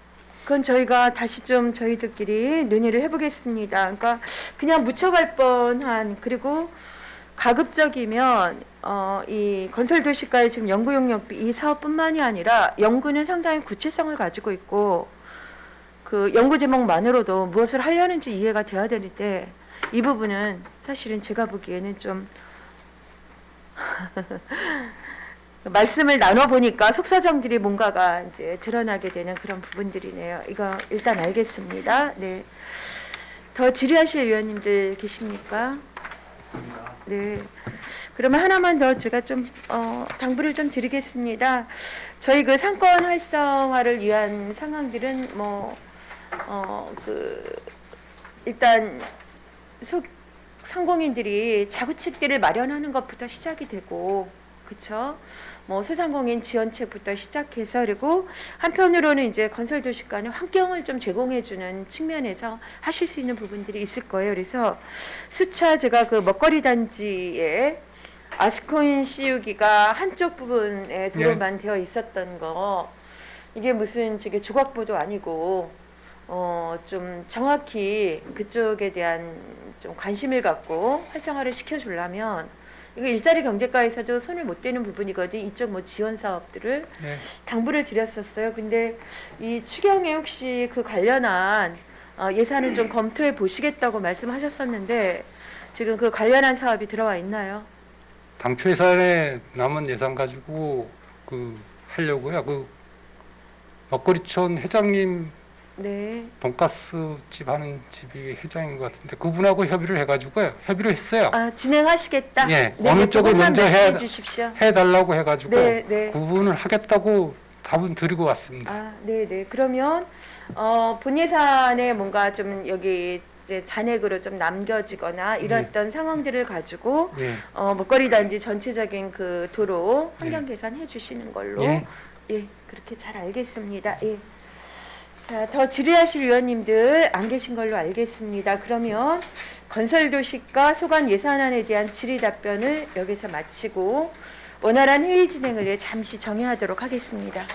그건 저희가 다시 좀 저희들끼리 논의를 해보겠습니다. 그러니까 그냥 묻혀갈 뻔한, 그리고 가급적이면 이 건설도시가의 지금 연구용역비 이 사업뿐만이 아니라 연구는 상당히 구체성을 가지고 있고 그 연구 제목만으로도 무엇을 하려는지 이해가 돼야 되는데 이 부분은 사실은 제가 보기에는 좀 말씀을 나눠보니까 속사정들이 뭔가가 이제 드러나게 되는 그런 부분들이네요. 이거 일단 알겠습니다. 네. 더 질의하실 위원님들 계십니까? 네. 그러면 하나만 더 제가 좀 당부를 좀 드리겠습니다. 저희 그 상권 활성화를 위한 상황들은 일단 상공인들이 자구책들을 마련하는 것부터 시작이 되고, 그렇죠? 뭐 소상공인 지원책부터 시작해서, 그리고 한편으로는 이제 건설도시가는 환경을 좀 제공해주는 측면에서 하실 수 있는 부분들이 있을 거예요. 그래서 수차 제가 그 먹거리 단지에 아스콘 씌우기가 한쪽 부분에 도로만 되어 있었던 거, 이게 무슨 저게 조각보도 아니고 좀 정확히 그쪽에 대한 좀 관심을 갖고 활성화를 시켜주려면 이거 일자리 경제과에서도 손을 못 대는 부분이거든요. 이쪽 뭐 지원 사업들을 네. 당부를 드렸었어요. 근데 이 추경에 혹시 그 관련한 예산을 좀 검토해 보시겠다고 말씀하셨었는데 지금 그 관련한 사업이 들어와 있나요? 당초 예산에 남은 예산 가지고 그 하려고요. 그 먹거리촌 회장님 네. 돈가스 집 하는 집이 회장인 것 같은데 그분하고 협의를 해가지고요. 협의를 했어요. 아, 진행하시겠다? 예, 네, 어느 쪽을 조금만 먼저 말씀해 주십시오. 해달라고 해가지고 네, 네. 그분을 하겠다고 답은 드리고 왔습니다. 아, 네, 네. 그러면 본 예산에 뭔가 좀 여기 이제 잔액으로 좀 남겨지거나 이랬던 상황들을 가지고 예, 먹거리 단지 전체적인 그 도로 환경 개선해 주시는 걸로 예. 예, 그렇게 잘 알겠습니다. 예. 자, 더 질의하실 위원님들 안 계신 걸로 알겠습니다. 그러면 건설도시가 소관 예산안에 대한 질의 답변을 여기서 마치고 원활한 회의 진행을 위해 잠시 정회하도록 하겠습니다.